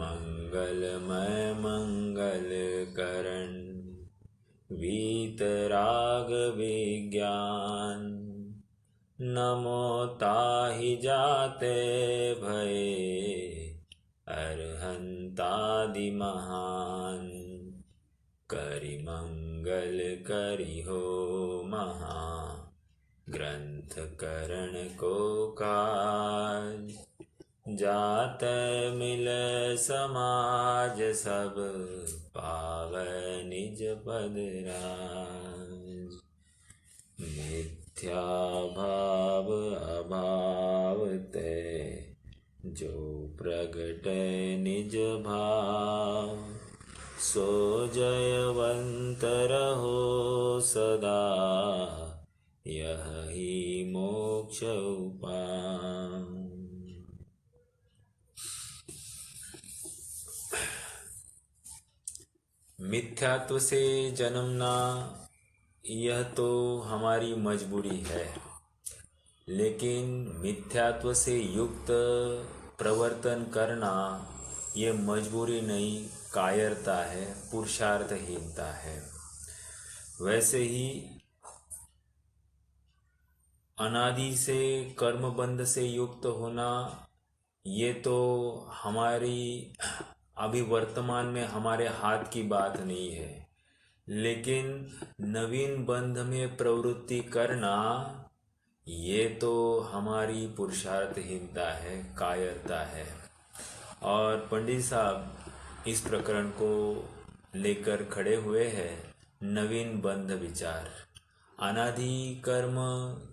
मंगलमय मंगल करण वीतराग विज्ञान। नमो ताहि जाते भये अरहंतादि महान। करि मंगल करि हो महा ग्रंथ करण को काज। जात मिल समाज सब पावै निज पद राज। मिथ्या भाव अभाव ते जो प्रगटै निज भाव। सो जयवंत रहो सदा यही मोक्ष उपाय। मिथ्यात्व से जन्मना यह तो हमारी मजबूरी है, लेकिन मिथ्यात्व से युक्त प्रवर्तन करना ये मजबूरी नहीं, कायरता है, पुरुषार्थहीनता है। वैसे ही अनादि से कर्मबंध से युक्त होना ये तो हमारी अभी वर्तमान में हमारे हाथ की बात नहीं है, लेकिन नवीन बंध में प्रवृत्ति करना ये तो हमारी पुरुषार्थहीनता है, कायरता है। और पंडित साहब इस प्रकरण को लेकर खड़े हुए हैं। नवीन बंध विचार, अनादि कर्म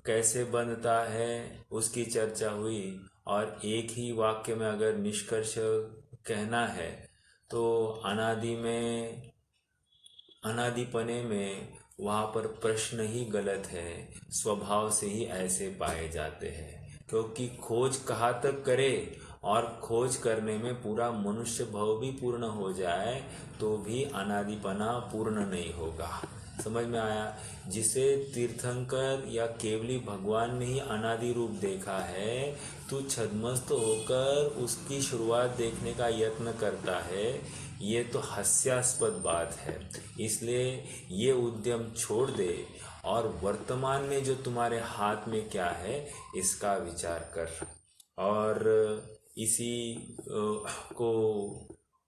कैसे बंधता है उसकी चर्चा हुई। और एक ही वाक्य में अगर निष्कर्ष कहना है तो अनादिपने में वहाँ पर प्रश्न ही गलत है, स्वभाव से ही ऐसे पाए जाते हैं। क्योंकि खोज कहाँ तक करे, और खोज करने में पूरा मनुष्य भाव भी पूर्ण हो जाए तो भी अनादिपना पूर्ण नहीं होगा। समझ में आया? जिसे तीर्थंकर या केवली भगवान ने ही अनादि रूप देखा है, तू छद्मस्त होकर उसकी शुरुआत देखने का यत्न करता है, ये तो हास्यास्पद बात है। इसलिए ये उद्यम छोड़ दे और वर्तमान में जो तुम्हारे हाथ में क्या है इसका विचार कर। और इसी को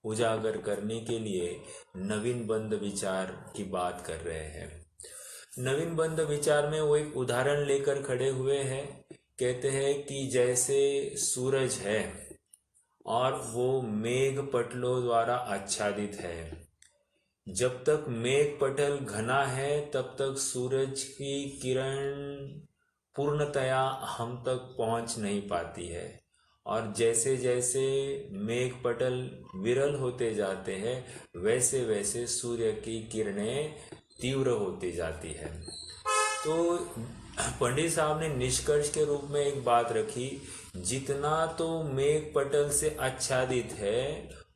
उजागर करने के लिए नवीन बंध विचार की बात कर रहे हैं। नवीन बंध विचार में वो एक उदाहरण लेकर खड़े हुए हैं। कहते हैं कि जैसे सूरज है और वो मेघ पटलों द्वारा आच्छादित है। जब तक मेघ पटल घना है तब तक सूरज की किरण पूर्णतया हम तक पहुंच नहीं पाती है, और जैसे जैसे मेघ पटल विरल होते जाते हैं वैसे वैसे सूर्य की किरणें तीव्र होती जाती है। तो पंडित साहब ने निष्कर्ष के रूप में एक बात रखी, जितना तो मेघ पटल से आच्छादित है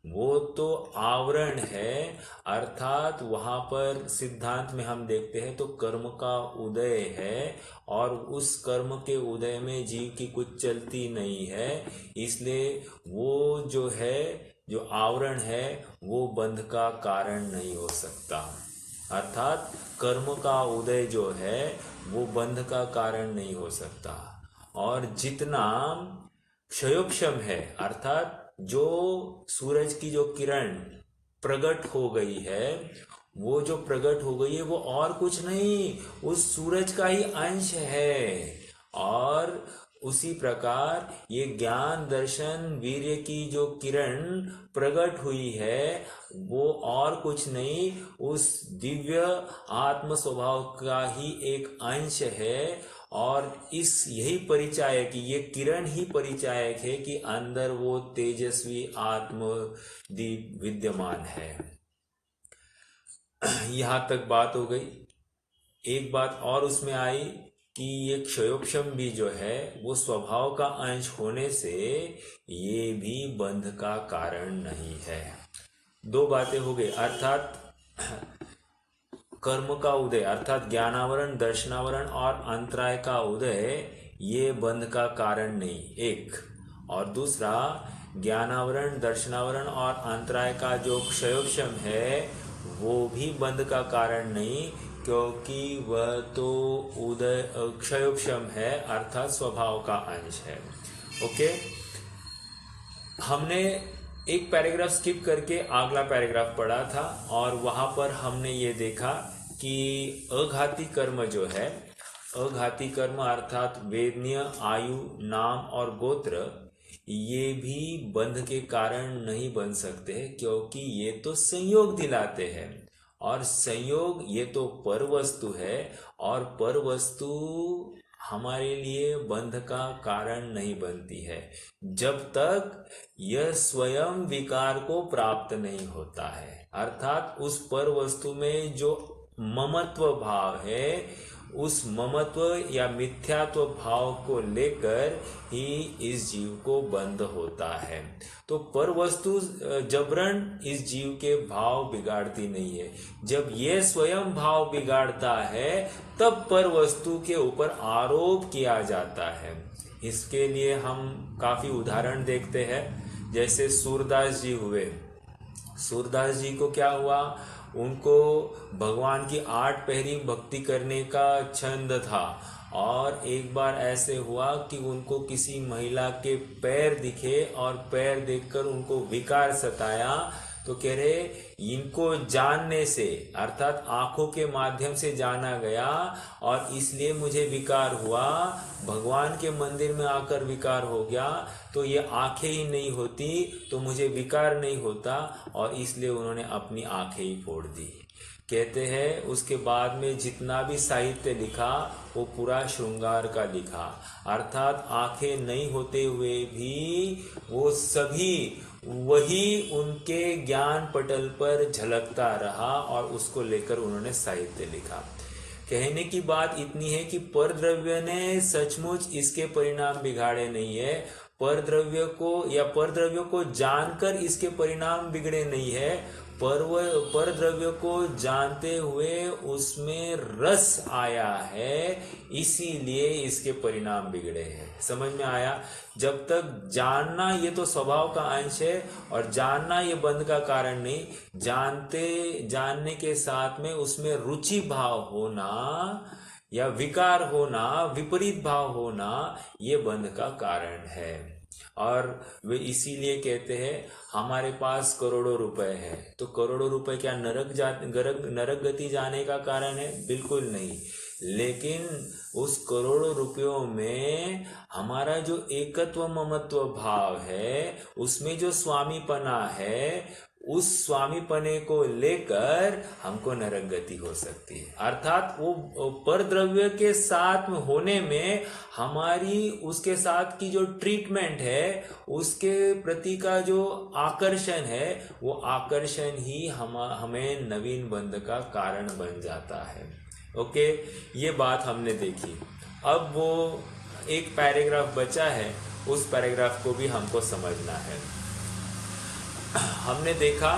वो तो आवरण है, अर्थात वहाँ पर सिद्धांत में हम देखते हैं तो कर्म का उदय है, और उस कर्म के उदय में जीव की कुछ चलती नहीं है। इसलिए वो जो है, जो आवरण है, वो बंध का कारण नहीं हो सकता। अर्थात कर्म का उदय जो है वो बंध का कारण नहीं हो सकता। और जितना क्षयोक्षम है, अर्थात जो सूरज की जो किरण प्रकट हो गई है, वो जो प्रकट हो गई है वो और कुछ नहीं, उस सूरज का ही अंश है। और उसी प्रकार ये ज्ञान दर्शन वीर्य की जो किरण प्रकट हुई है वो और कुछ नहीं, उस दिव्य आत्म स्वभाव का ही एक अंश है। और इस यही परिचायक, ये किरण ही परिचायक है कि अंदर वो तेजस्वी आत्म दीप विद्यमान है। यहाँ तक बात हो गई। एक बात और उसमें आई कि ये क्षयोक्षम भी जो है वो स्वभाव का अंश होने से ये भी बंध का कारण नहीं है। दो बातें हो गई, अर्थात कर्म का उदय अर्थात ज्ञानावरण, दर्शनावरण और अंतराय का उदय ये बंध का कारण नहीं, एक। और दूसरा, ज्ञानावरण, दर्शनावरण और अंतराय का जो क्षयोक्षम है वो भी बंध का कारण नहीं, क्योंकि वह तो उदय क्षयोक्षम है, अर्थात स्वभाव का अंश है। ओके, हमने एक पैराग्राफ स्किप करके अगला पैराग्राफ पढ़ा था और वहां पर हमने ये देखा कि अघाती कर्म जो है, अघाती कर्म अर्थात वेदनीय, आयु, नाम और गोत्र, ये भी बंध के कारण नहीं बन सकते, क्योंकि ये तो संयोग दिलाते हैं और संयोग ये तो पर वस्तु है और पर वस्तु हमारे लिए बंध का कारण नहीं बनती है जब तक यह स्वयं विकार को प्राप्त नहीं होता है। अर्थात उस पर वस्तु में जो ममत्व भाव है, उस ममत्व या मिथ्यात्व भाव को लेकर ही इस जीव को बंध होता है। तो पर वस्तु जबरन इस जीव के भाव बिगाड़ती नहीं है। जब ये स्वयं भाव बिगाड़ता है तब पर वस्तु के ऊपर आरोप किया जाता है। इसके लिए हम काफी उदाहरण देखते हैं, जैसे सूरदास जी हुए। सूरदास जी को क्या हुआ, उनको भगवान की 8 पहरी भक्ति करने का छंद था और एक बार ऐसे हुआ कि उनको किसी महिला के पैर दिखे और पैर देखकर उनको विकार सताया। तो कह रहे इनको जानने से, अर्थात आंखों के माध्यम से जाना गया और इसलिए मुझे विकार हुआ, भगवान के मंदिर में आकर विकार हो गया, तो ये आंखें ही नहीं होती तो मुझे विकार नहीं होता, और इसलिए उन्होंने अपनी आंखें ही फोड़ दी। कहते हैं उसके बाद में जितना भी साहित्य लिखा वो पूरा श्रृंगार का लिखा, अर्थात आंखें नहीं होते हुए भी वो सभी वही उनके ज्ञान पटल पर झलकता रहा और उसको लेकर उन्होंने साहित्य लिखा। कहने की बात इतनी है कि परद्रव्य ने सचमुच इसके परिणाम बिगाड़े नहीं है, परद्रव्य को जानकर इसके परिणाम बिगड़े नहीं है, परद्रव्य को जानते हुए उसमें रस आया है, इसीलिए इसके परिणाम बिगड़े हैं। समझ में आया? जब तक जानना ये तो स्वभाव का अंश है और जानना ये बंध का कारण नहीं, जानने के साथ में उसमें रुचि भाव होना या विकार होना, विपरीत भाव होना, ये बंध का कारण है। और वे इसीलिए कहते हैं हमारे पास करोड़ों रुपए है, तो करोड़ों रुपए क्या नरक गति जाने का कारण है? बिल्कुल नहीं। लेकिन उस करोड़ों रुपयों में हमारा जो एकत्व ममत्व भाव है, उसमें जो स्वामीपना है, उस स्वामीपने को लेकर हमको नरक गति हो सकती है। अर्थात वो परद्रव्य के साथ में होने में हमारी उसके साथ की जो ट्रीटमेंट है, उसके प्रति का जो आकर्षण है, वो आकर्षण ही हमें नवीन बंध का कारण बन जाता है। ओके, ये बात हमने देखी। अब वो एक पैराग्राफ बचा है, उस पैराग्राफ को भी हमको समझना है। हमने देखा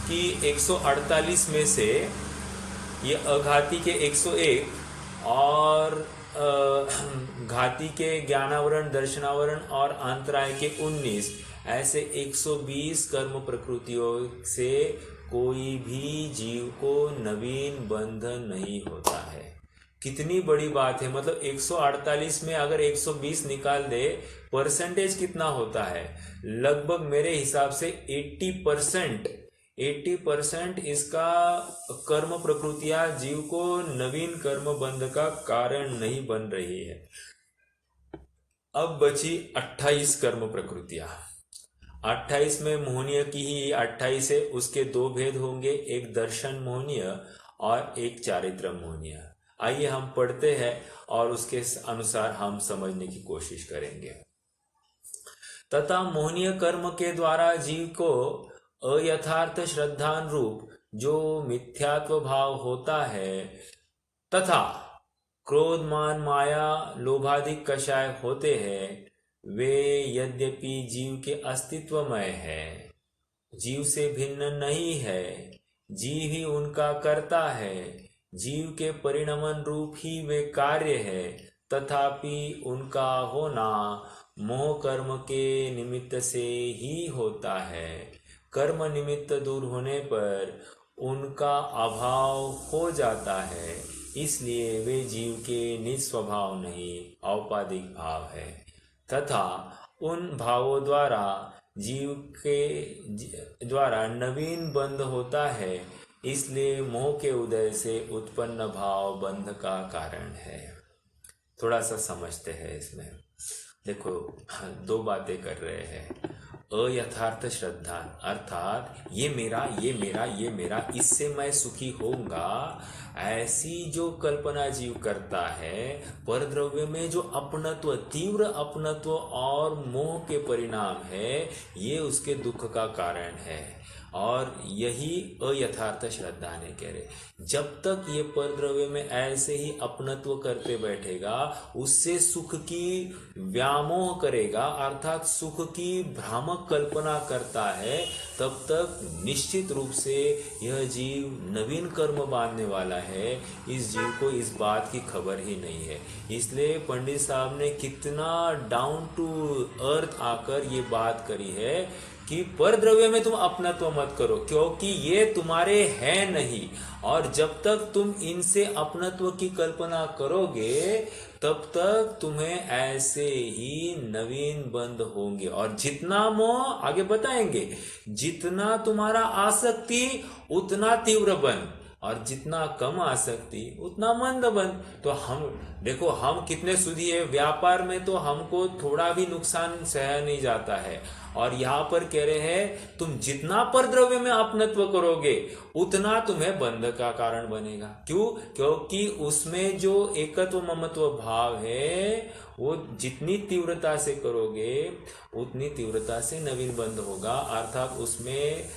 कि 148 में से ये अघाती के 101 और घाती के ज्ञानावरण, दर्शनावरण और अंतराय के 19, ऐसे 120 कर्म प्रकृतियों से कोई भी जीव को नवीन बंधन नहीं होता है। कितनी बड़ी बात है। मतलब 148 में अगर 120 निकाल दे, परसेंटेज कितना होता है? लगभग मेरे हिसाब से 80% इसका कर्म प्रकृतियां जीव को नवीन कर्म बंध का कारण नहीं बन रही है। अब बची 28 कर्म प्रकृतियां। 28 में मोहनीय की ही 28 है, उसके 2 भेद होंगे, एक दर्शन मोहनीय और एक चारित्र मोहनीय। आइए हम पढ़ते हैं और उसके अनुसार हम समझने की कोशिश करेंगे। तथा मोहनीय कर्म के द्वारा जीव को अयथार्थ श्रद्धानुरूप जो मिथ्यात्व भाव होता है, तथा क्रोध, मान, माया, लोभादिक कषाय होते हैं, वे यद्यपि जीव के अस्तित्वमय है, जीव से भिन्न नहीं है, जीव ही उनका कर्ता है, जीव के परिणमन रूप ही वे कार्य है, तथापि उनका होना मोह कर्म के निमित्त से ही होता है। कर्म निमित्त दूर होने पर उनका अभाव हो जाता है, इसलिए वे जीव के निज स्वभाव नहीं, औपाधिक भाव है तथा उन भावों द्वारा जीव के द्वारा नवीन बंध होता है, इसलिए मोह के उदय से उत्पन्न भाव बंध का कारण है। थोड़ा सा समझते हैं इसमें। देखो, दो बातें कर रहे हैं। अयथार्थ श्रद्धा अर्थात ये मेरा, ये मेरा, ये मेरा, इससे मैं सुखी होऊंगा, ऐसी जो कल्पना जीव करता है, परद्रव्य में जो अपनत्व, तीव्र अपनत्व और मोह के परिणाम है, ये उसके दुख का कारण है। और यही अयथार्थ श्रद्धा ने कह रहे। जब तक ये परद्रव्य में ऐसे ही अपनत्व करते बैठेगा, उससे सुख की व्यामोह करेगा, अर्थात सुख की भ्रामक कल्पना करता है, तब तक निश्चित रूप से यह जीव नवीन कर्म बांधने वाला है। इस जीव को इस बात की खबर ही नहीं है। इसलिए पंडित साहब ने कितना डाउन टू अर्थ आकर ये बात करी है कि परद्रव्य में तुम अपनत्व मत करो, क्योंकि ये तुम्हारे हैं नहीं। और जब तक तुम इनसे अपनत्व की कल्पना करोगे, तब तक तुम्हें ऐसे ही नवीन बंध होंगे। और जितना मोह, आगे बताएंगे, जितना तुम्हारा आसक्ति उतना तीव्र बंध, और जितना कम आसक्ति उतना मंद बंध। तो हम देखो, हम कितने सुधी है, व्यापार में तो हमको थोड़ा भी नुकसान सह नहीं जाता है। और यहाँ पर कह रहे हैं तुम जितना परद्रव्य में अपनत्व करोगे उतना तुम्हें बंध का कारण बनेगा। क्यों? क्योंकि उसमें जो एकत्व ममत्व भाव है, वो जितनी तीव्रता से करोगे उतनी तीव्रता से नवीन बंध होगा। अर्थात उसमें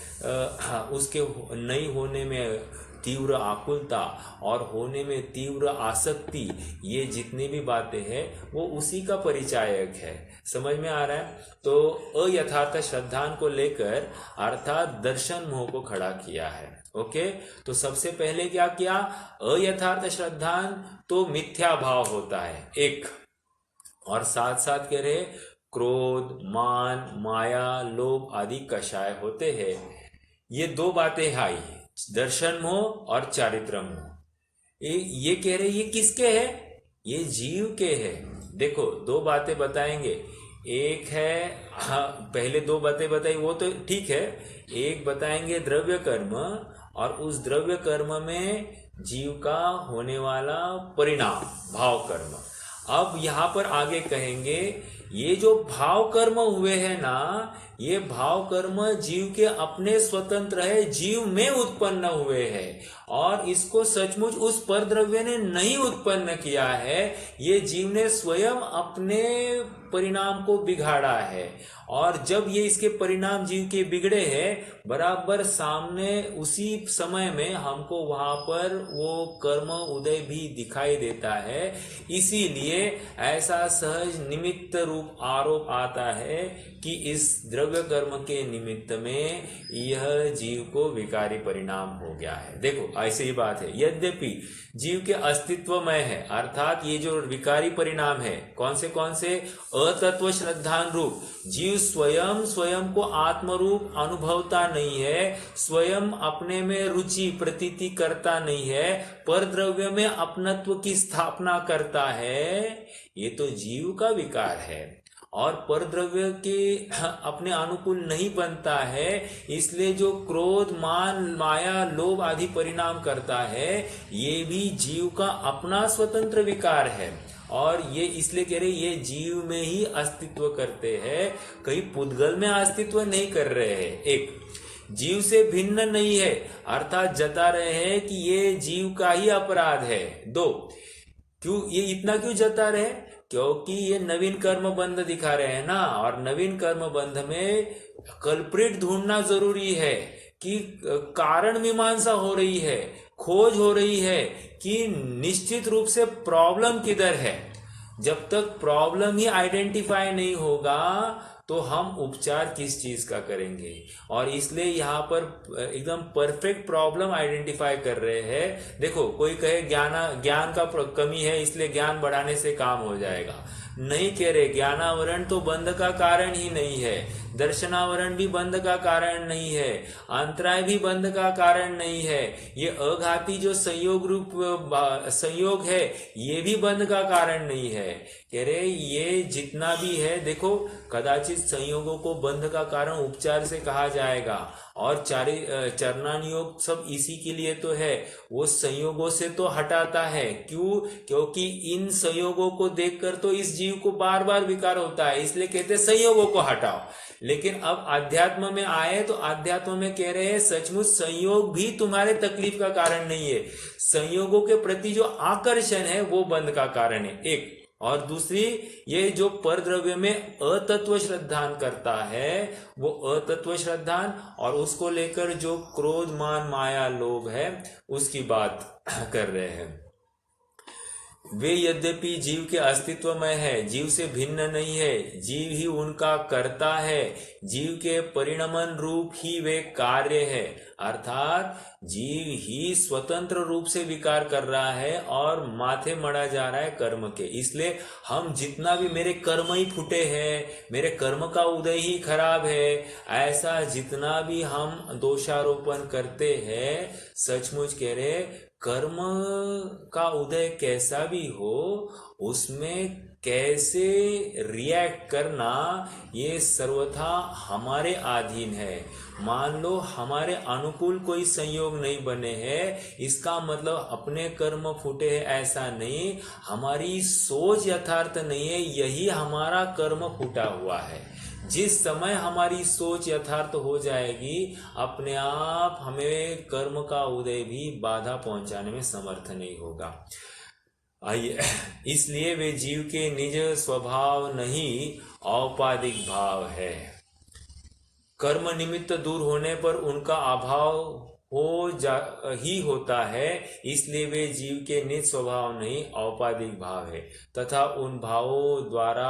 उसके नहीं होने में तीव्र आकुलता और होने में तीव्र आसक्ति, ये जितनी भी बातें हैं वो उसी का परिचायक है। समझ में आ रहा है? तो अयथार्थ श्रद्धान को लेकर अर्थात दर्शन मोह को खड़ा किया है। ओके, तो सबसे पहले क्या किया? अयथार्थ श्रद्धान तो मिथ्या भाव होता है एक, और साथ साथ कह रहे क्रोध, मान, माया, लोभ आदि कषाय होते हैं। ये दो बातें आई, दर्शन मोह और चारित्र मोह। ये कह रहे ये किसके है? ये जीव के है। देखो, दो बातें बताएंगे। एक है, पहले दो बातें बताई वो तो ठीक है। एक बताएंगे द्रव्य कर्म, और उस द्रव्य कर्म में जीव का होने वाला परिणाम भाव कर्म। अब यहाँ पर आगे कहेंगे ये जो भाव कर्म हुए हैं ना, ये भाव कर्म जीव के अपने स्वतंत्र है, जीव में उत्पन्न हुए हैं, और इसको सचमुच उस परद्रव्य ने नहीं उत्पन्न किया है। ये जीव ने स्वयं अपने परिणाम को बिगाड़ा है। और जब ये इसके परिणाम जीव के बिगड़े हैं, बराबर सामने उसी समय में हमको वहां पर वो कर्म उदय भी दिखाई देता है। इसीलिए ऐसा सहज निमित्त रूप आरोप आता है कि इस द्रव्य कर्म के निमित्त में यह जीव को विकारी परिणाम हो गया है। देखो, ऐसे ही बात है। यद्यपि जीव के अस्तित्वमय है, अर्थात ये जो विकारी परिणाम है, कौन से अतत्व श्रद्धान रूप, जीव स्वयं को आत्म रूप अनुभवता नहीं है, स्वयं अपने में रुचि प्रतीति करता नहीं है, पर द्रव्य में अपनत्व की स्थापना करता है। ये तो जीव का विकार है, और परद्रव्य के अपने अनुकूल नहीं बनता है। इसलिए जो क्रोध, मान, माया, लोभ आदि परिणाम करता है, ये भी जीव का अपना स्वतंत्र विकार है। और ये इसलिए कह रहे ये जीव में ही अस्तित्व करते हैं, कहीं पुद्गल में अस्तित्व नहीं कर रहे हैं। एक, जीव से भिन्न नहीं है, अर्थात जता रहे हैं कि ये जीव का ही अपराध है। दो, क्यों ये इतना क्यों जता रहे? क्योंकि ये नवीन कर्म बंध दिखा रहे हैं ना, और नवीन कर्म बंध में कल्प्रिट ढूंढना जरूरी है कि कारण मीमांसा हो रही है, खोज हो रही है कि निश्चित रूप से प्रॉब्लम किधर है। जब तक प्रॉब्लम ही आइडेंटिफाई नहीं होगा तो हम उपचार किस चीज का करेंगे। और इसलिए यहाँ पर एकदम परफेक्ट प्रॉब्लम आइडेंटिफाई कर रहे हैं। देखो, कोई कहे ज्ञान का कमी है इसलिए ज्ञान बढ़ाने से काम हो जाएगा। नहीं कह रहे। ज्ञानावरण तो बंध का कारण ही नहीं है, दर्शनावरण भी बंध का कारण नहीं है, अंतराय भी बंध का कारण नहीं है, ये अघाती जो संयोग रूप संयोग है ये भी बंध का कारण नहीं है। कह रहे ये जितना भी है, देखो कदाचित संयोगों को बंध का कारण उपचार से कहा जाएगा, और चरणान योग सब इसी के लिए तो है, वो संयोगों से तो हटाता है। क्यों? क्योंकि इन संयोगों को देखकर तो इस जीव को बार बार विकार होता है, इसलिए कहते हैं संयोगों को हटाओ। लेकिन अब अध्यात्म में आए तो अध्यात्म में कह रहे हैं सचमुच संयोग भी तुम्हारे तकलीफ का कारण नहीं है, संयोगों के प्रति जो आकर्षण है वो बंध का कारण है, एक। और दूसरी, ये जो पर द्रव्य में अतत्व श्रद्धान करता है वो अतत्व श्रद्धान, और उसको लेकर जो क्रोध मान माया लोभ है उसकी बात कर रहे हैं। वे यद्यपि जीव के अस्तित्वमय है, जीव से भिन्न नहीं है, जीव ही उनका कर्ता है, जीव के परिणमन रूप ही वे कार्य है, अर्थात जीव ही स्वतंत्र रूप से विकार कर रहा है और माथे मड़ा जा रहा है कर्म के। इसलिए हम जितना भी मेरे कर्म ही फूटे हैं, मेरे कर्म का उदय ही खराब है, ऐसा जितना भी हम दोषारोपण करते हैं, सचमुच कह रहे कर्म का उदय कैसा भी हो उसमें कैसे रिएक्ट करना ये सर्वथा हमारे अधीन है। मान लो हमारे अनुकूल कोई संयोग नहीं बने हैं, इसका मतलब अपने कर्म फूटे हैं ऐसा नहीं, हमारी सोच यथार्थ नहीं है, यही हमारा कर्म फूटा हुआ है। जिस समय हमारी सोच यथार्थ हो जाएगी, अपने आप हमें कर्म का उदय भी बाधा पहुंचाने में समर्थ नहीं होगा। आइए, इसलिए वे जीव के निज स्वभाव नहीं औपाधिक भाव है। कर्म निमित्त दूर होने पर उनका अभाव ही होता है, इसलिए वे जीव के निज स्वभाव नहीं औपाधिक भाव है, तथा उन भावों द्वारा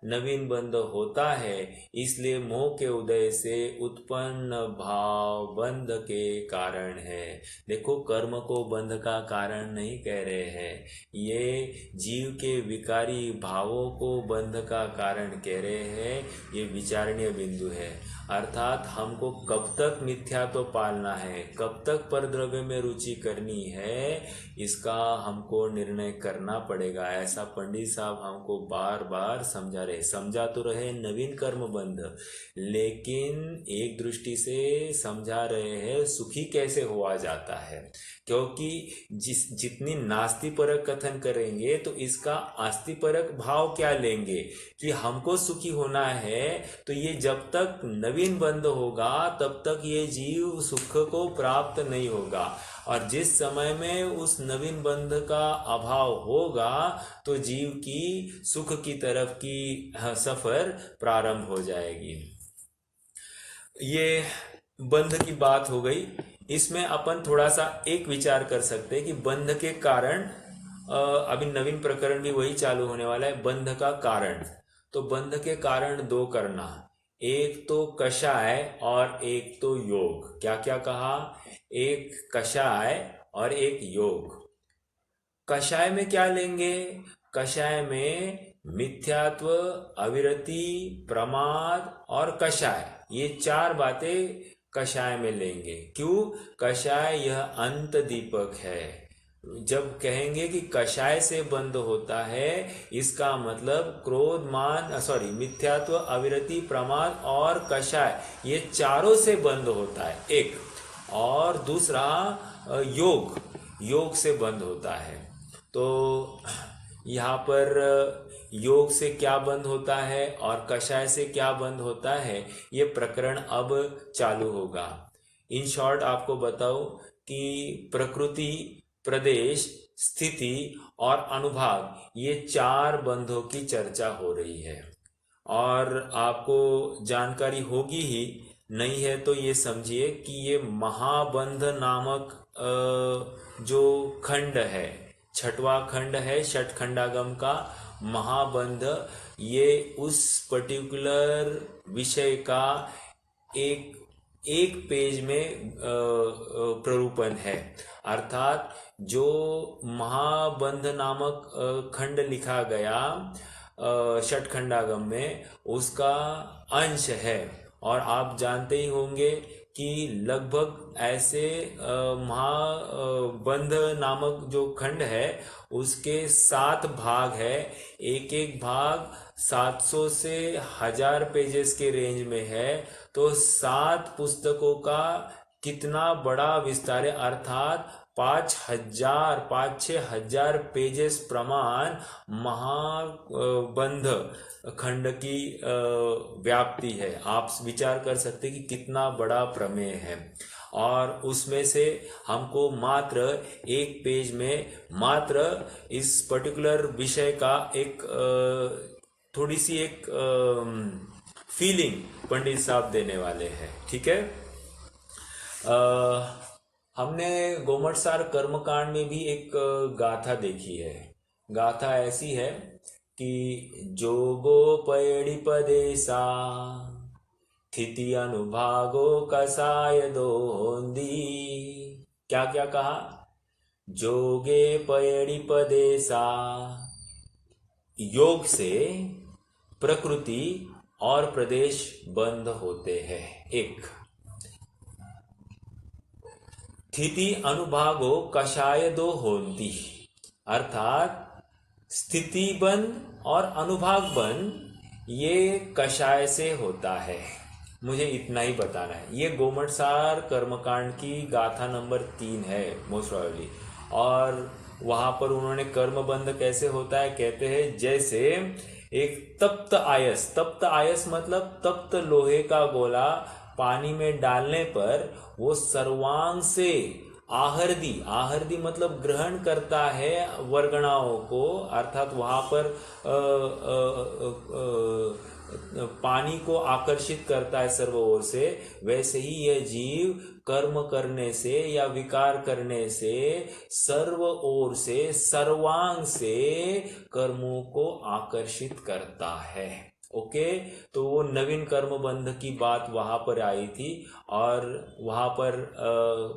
नवीन बंध होता है, इसलिए मोह के उदय से उत्पन्न भाव बंध के कारण है। देखो कर्म को बंध का कारण नहीं कह रहे हैं, ये जीव के विकारी भावों को बंध का कारण कह रहे हैं, ये विचारणीय बिंदु है। अर्थात हमको कब तक मिथ्यात्व पालना है, कब तक परद्रव्य में रुचि करनी है, इसका हमको निर्णय करना पड़ेगा। ऐसा पंडित साहब हमको बार बार समझा रहे, समझा तो रहे नवीन कर्म बंध, लेकिन एक दृष्टि से समझा रहे हैं सुखी कैसे हुआ जाता है। क्योंकि जितनी नास्तिपरक कथन करेंगे तो इसका आस्तिपरक भाव क्या लेंगे कि हमको सुखी होना है, तो ये जब तक नवीन बंध होगा तब तक ये जीव सुख को प्राप्त नहीं होगा, और जिस समय में उस नवीन बंध का अभाव होगा तो जीव की सुख की तरफ की सफर प्रारंभ हो जाएगी। ये बंध की बात हो गई। इसमें अपन थोड़ा सा एक विचार कर सकते हैं कि बंध के कारण, अभी नवीन प्रकरण भी वही चालू होने वाला है, बंध का कारण। तो बंध के कारण दो करना, एक तो कषाय और एक तो योग। क्या क्या कहा? एक कषाय और एक योग। कषाय में क्या लेंगे? कषाय में मिथ्यात्व, अविरति, प्रमाद और कषाय, ये चार बातें कषाय में लेंगे। क्यों? कषाय यह अंत दीपक है। जब कहेंगे कि कषाय से बंद होता है, इसका मतलब क्रोध, मान, मिथ्यात्व, अविरति, प्रमाद और कषाय, ये चारों से बंद होता है, एक। और दूसरा योग से बंद होता है। तो यहाँ पर योग से क्या बंद होता है और कषाय से क्या बंद होता है, ये प्रकरण अब चालू होगा। इन शॉर्ट आपको बताओ कि प्रकृति, प्रदेश, स्थिति और अनुभाग, ये चार बंधों की चर्चा हो रही है। और आपको जानकारी होगी ही, नहीं है तो ये समझिए कि ये महाबंध नामक जो खंड है, छठवां खंड है षटखंडागम का महाबंध, ये उस पर्टिकुलर विषय का एक पेज में प्ररूपण है। अर्थात जो महाबंध नामक खंड लिखा गया, षटखंडागम में उसका अंश है। और आप जानते ही होंगे कि लगभग ऐसे महाबंध नामक जो खंड है उसके 7 भाग है। एक एक भाग 700 से 1000 पेजेस के रेंज में है। तो 7 पुस्तकों का कितना बड़ा विस्तार है, अर्थात 5,000 पेजेस प्रमाण महाबंध खंड की व्याप्ति है। आप विचार कर सकते कि कितना बड़ा प्रमेय है। और उसमें से हमको मात्र एक पेज में मात्र इस पर्टिकुलर विषय का एक थोड़ी सी एक फीलिंग पंडित साहब देने वाले हैं। ठीक है। हमने गोमटसार कर्मकांड में भी एक गाथा देखी है। गाथा ऐसी है कि जोगोपयणिपदेशा स्थिति अनुभागो कसाय दोंदी। क्या क्या कहा? जोगे पयणिपदेशा, योग से प्रकृति और प्रदेश बंद होते हैं। एक स्थिति अनुभागो कषाय दो होती, अर्थात स्थिति बंध और अनुभाग बंध ये कषाय से होता है। मुझे इतना ही बताना है। ये गोमटसार कर्मकांड की गाथा नंबर 3 है मोस्ट प्रोबेबली। और वहां पर उन्होंने कर्म बंध कैसे होता है कहते हैं, जैसे एक तप्त आयस मतलब तप्त लोहे का गोला पानी में डालने पर वो सर्वांग से आहर्दी मतलब ग्रहण करता है वर्गणाओं को, अर्थात वहां पर पानी को आकर्षित करता है सर्व ओर से। वैसे ही यह जीव कर्म करने से या विकार करने से सर्व ओर से सर्वांग से कर्मों को आकर्षित करता है। ओके। तो वो नवीन कर्म बंध की बात वहां पर आई थी और वहां पर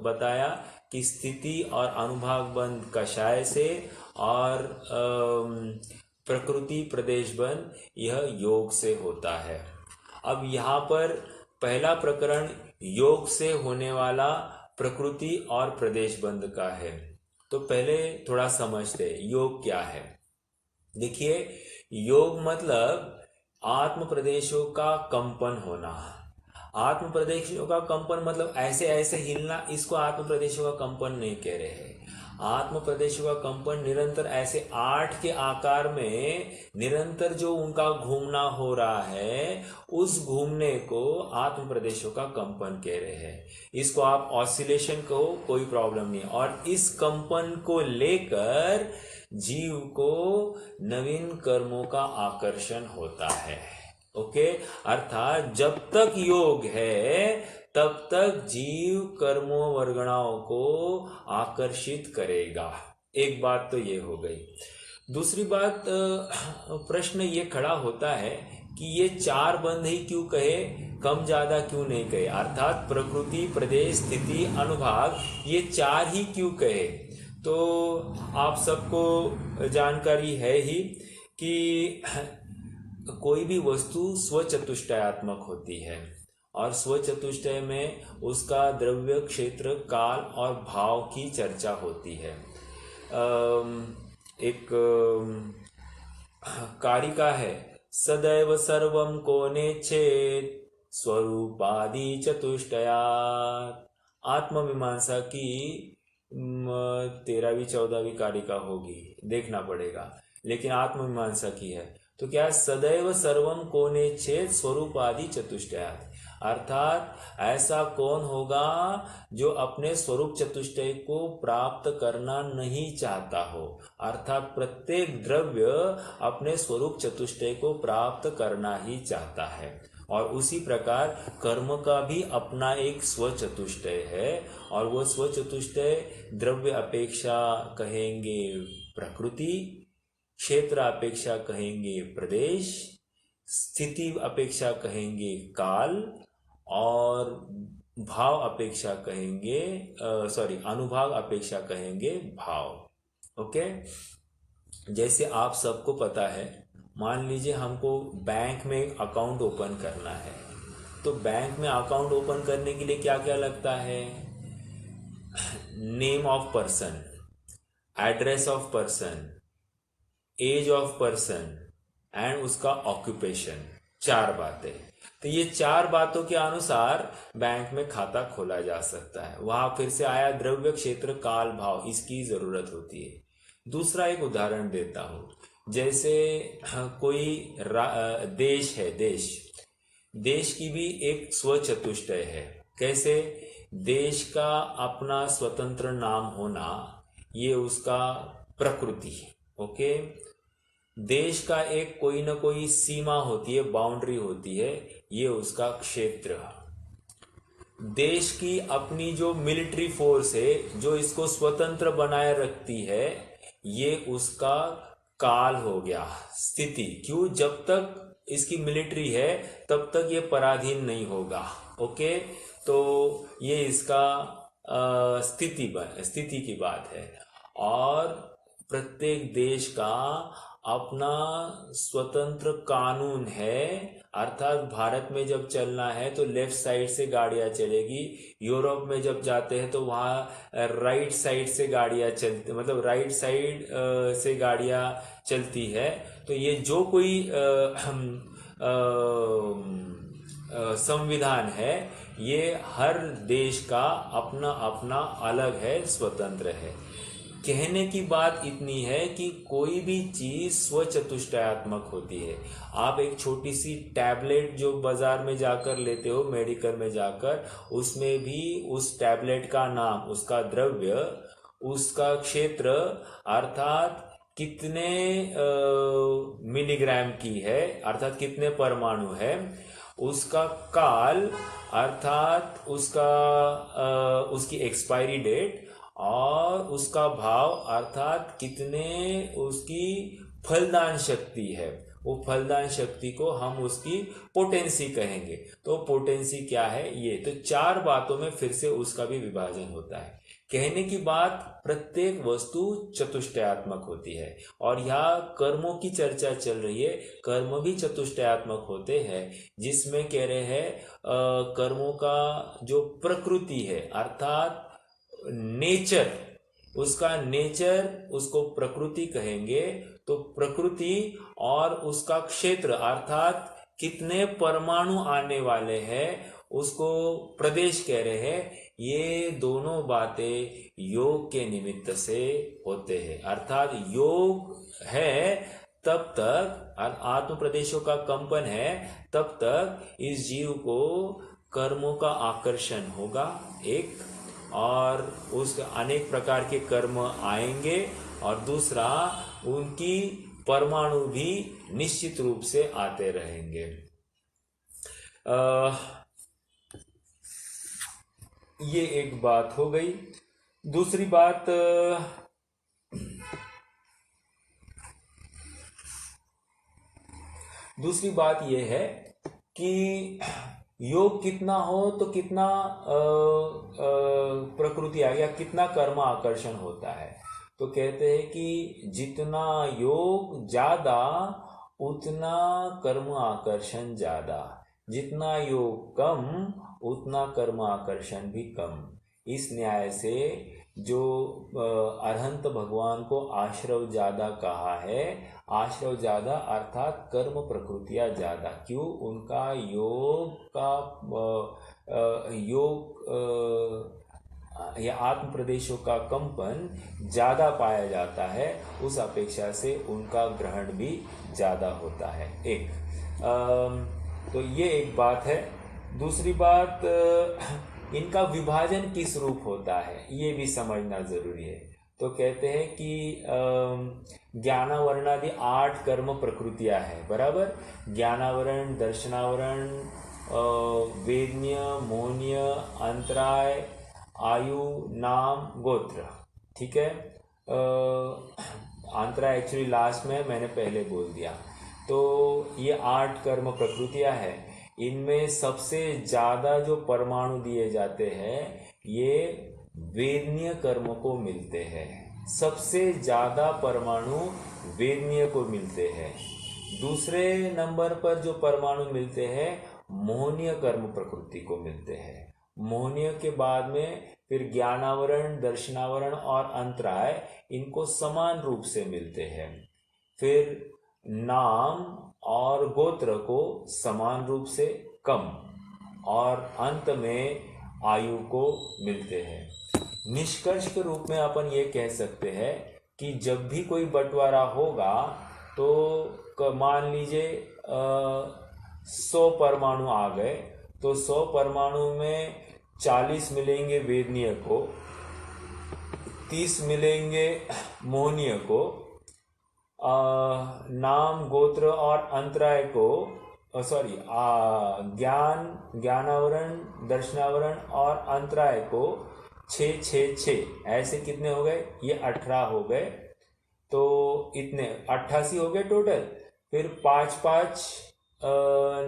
बताया कि स्थिति और अनुभाग बंध कषाय से और प्रकृति प्रदेश बंध यह योग से होता है। अब यहाँ पर पहला प्रकरण योग से होने वाला प्रकृति और प्रदेश बंध का है। तो पहले थोड़ा समझते योग क्या है। देखिए, योग मतलब आत्म प्रदेशों का कंपन होना। आत्म प्रदेशों का कंपन मतलब ऐसे ऐसे हिलना, इसको आत्म प्रदेशों का कंपन नहीं कह रहे हैं। आत्म प्रदेशों का कंपन निरंतर ऐसे 8 के आकार में निरंतर जो उनका घूमना हो रहा है, उस घूमने को आत्म प्रदेशों का कंपन कह रहे हैं। इसको आप ऑसिलेशन कहो, कोई प्रॉब्लम नहीं। और इस कंपन को लेकर जीव को नवीन कर्मों का आकर्षण होता है। ओके। अर्थात जब तक योग है तब तक जीव कर्मों वर्गणाओं को आकर्षित करेगा। एक बात तो ये हो गई। दूसरी बात, प्रश्न ये खड़ा होता है कि ये 4 बंध ही क्यों कहे, कम ज्यादा क्यों नहीं कहे, अर्थात प्रकृति प्रदेश स्थिति अनुभाग ये 4 ही क्यों कहे। तो आप सबको जानकारी है ही कि कोई भी वस्तु स्वचतुष्टयात्मक होती है और स्वचतुष्टय में उसका द्रव्य क्षेत्र काल और भाव की चर्चा होती है। एक कारिका है, सदैव सर्वम को नेच्छेद स्वरूपादि चतुष्टयात्। आत्ममीमांसा की 13वीं 14वीं कारिका होगी, देखना पड़ेगा, लेकिन आत्ममीमांसा की है। तो क्या सदैव सर्वम को नेच्छेद स्वरूपादि चतुष्टयात्, अर्थात ऐसा कौन होगा जो अपने स्वरूप चतुष्टय को प्राप्त करना नहीं चाहता हो, अर्थात प्रत्येक द्रव्य अपने स्वरूप चतुष्टय को प्राप्त करना ही चाहता है। और उसी प्रकार कर्म का भी अपना एक स्वचतुष्टय है और वो स्वचतुष्टय द्रव्य अपेक्षा कहेंगे प्रकृति, क्षेत्र अपेक्षा कहेंगे प्रदेश, स्थिति अपेक्षा कहेंगे काल और भाव अपेक्षा कहेंगे अनुभाग अपेक्षा कहेंगे भाव। ओके। जैसे आप सबको पता है मान लीजिए हमको बैंक में एक अकाउंट ओपन करना है, तो बैंक में अकाउंट ओपन करने के लिए क्या क्या लगता है? Name of person, address of person, age of person and उसका ऑक्यूपेशन, 4 बातें। तो ये 4 बातों के अनुसार बैंक में खाता खोला जा सकता है। वहां फिर से आया द्रव्य, क्षेत्र, काल, भाव, इसकी जरूरत होती है। दूसरा एक उदाहरण देता हूं, जैसे कोई देश है, देश की भी एक स्व चतुष्टय है। कैसे? देश का अपना स्वतंत्र नाम होना, ये उसका प्रकृति है। ओके, देश का एक कोई ना कोई सीमा होती है, बाउंड्री होती है, ये उसका क्षेत्र। देश की अपनी जो मिलिट्री फोर्स है, जो इसको स्वतंत्र बनाए रखती है, ये उसका काल हो गया, स्थिति। क्यों? जब तक इसकी मिलिट्री है तब तक ये पराधीन नहीं होगा। ओके, तो ये इसका स्थिति की बात है। और प्रत्येक देश का अपना स्वतंत्र कानून है, अर्थात भारत में जब चलना है तो लेफ्ट साइड से गाड़ियां चलेगी, यूरोप में जब जाते हैं तो वहाँ राइट साइड से गाड़ियां चलती, मतलब राइट साइड से गाड़ियां चलती है। तो ये जो कोई संविधान है, ये हर देश का अपना अपना अलग है, स्वतंत्र है। कहने की बात इतनी है कि कोई भी चीज स्वचतुष्टयात्मक होती है। आप एक छोटी सी टैबलेट जो बाजार में जाकर लेते हो, मेडिकल में जाकर, उसमें भी उस टैबलेट का नाम, उसका द्रव्य, उसका क्षेत्र अर्थात कितने मिलीग्राम की है, अर्थात कितने परमाणु है, उसका काल अर्थात उसकी एक्सपायरी डेट, और उसका भाव अर्थात कितने उसकी फलदान शक्ति है। वो फलदान शक्ति को हम उसकी पोटेंसी कहेंगे। तो पोटेंसी क्या है? ये तो 4 बातों में फिर से उसका भी विभाजन होता है। कहने की बात, प्रत्येक वस्तु चतुष्टयात्मक होती है। और यहाँ कर्मों की चर्चा चल रही है, कर्म भी चतुष्टयात्मक होते हैं, जिसमें कह रहे हैं कर्मों का जो प्रकृति है, अर्थात नेचर, उसका नेचर, उसको प्रकृति कहेंगे। तो प्रकृति और उसका क्षेत्र अर्थात कितने परमाणु आने वाले हैं, उसको प्रदेश कह रहे हैं। ये दोनों बातें योग के निमित्त से होते हैं। अर्थात योग है तब तक, आत्म प्रदेशों का कंपन है तब तक इस जीव को कर्मों का आकर्षण होगा एक, और उस अनेक प्रकार के कर्म आएंगे, और दूसरा उनकी परमाणु भी निश्चित रूप से आते रहेंगे। ये एक बात हो गई। दूसरी बात यह है कि योग कितना हो तो कितना प्रकृति आ गया, कितना कर्म आकर्षण होता है। तो कहते हैं कि जितना योग ज्यादा उतना कर्म आकर्षण ज्यादा, जितना योग कम उतना कर्म आकर्षण भी कम। इस न्याय से जो अरहंत भगवान को आश्रव ज्यादा कहा है, आश्रव ज्यादा अर्थात कर्म प्रकृतियां ज्यादा। क्यों? उनका योग या आत्म प्रदेशों का कंपन ज्यादा पाया जाता है, उस अपेक्षा से उनका ग्रहण भी ज्यादा होता है। एक तो ये एक बात है। दूसरी बात, इनका विभाजन किस रूप होता है, ये भी समझना जरूरी है। तो कहते हैं कि ज्ञानावरणादि 8 कर्म प्रकृतियां है, बराबर। ज्ञानावरण, दर्शनावरण, वेदनीय, मोहनीय, अंतराय, आयु, नाम, गोत्र। ठीक है। अंतराय एक्चुअली लास्ट में, मैंने पहले बोल दिया। तो ये 8 कर्म प्रकृतियां है। इनमें सबसे ज्यादा जो परमाणु दिए जाते हैं ये वेदनीय कर्म को मिलते हैं। सबसे ज्यादा परमाणु वेदनीय को मिलते हैं। दूसरे नंबर पर जो परमाणु मिलते हैं मोहनीय कर्म प्रकृति को मिलते हैं। मोहनीय के बाद में फिर ज्ञानावरण, दर्शनावरण और अंतराय इनको समान रूप से मिलते हैं। फिर नाम और गोत्र को समान रूप से कम, और अंत में आयु को मिलते हैं। निष्कर्ष के रूप में अपन ये कह सकते हैं कि जब भी कोई बंटवारा होगा तो मान लीजिए 100 परमाणु आ गए, तो 100 परमाणु में 40 मिलेंगे वेदनीय को, 30 मिलेंगे मोहनीय को, नाम, गोत्र और अंतराय को, सॉरी, ज्ञानावरण, दर्शनावरण और अंतराय को 6 6 6 ऐसे कितने हो गए? ये 18 हो गए। तो इतने 88 हो गए टोटल। फिर 5 5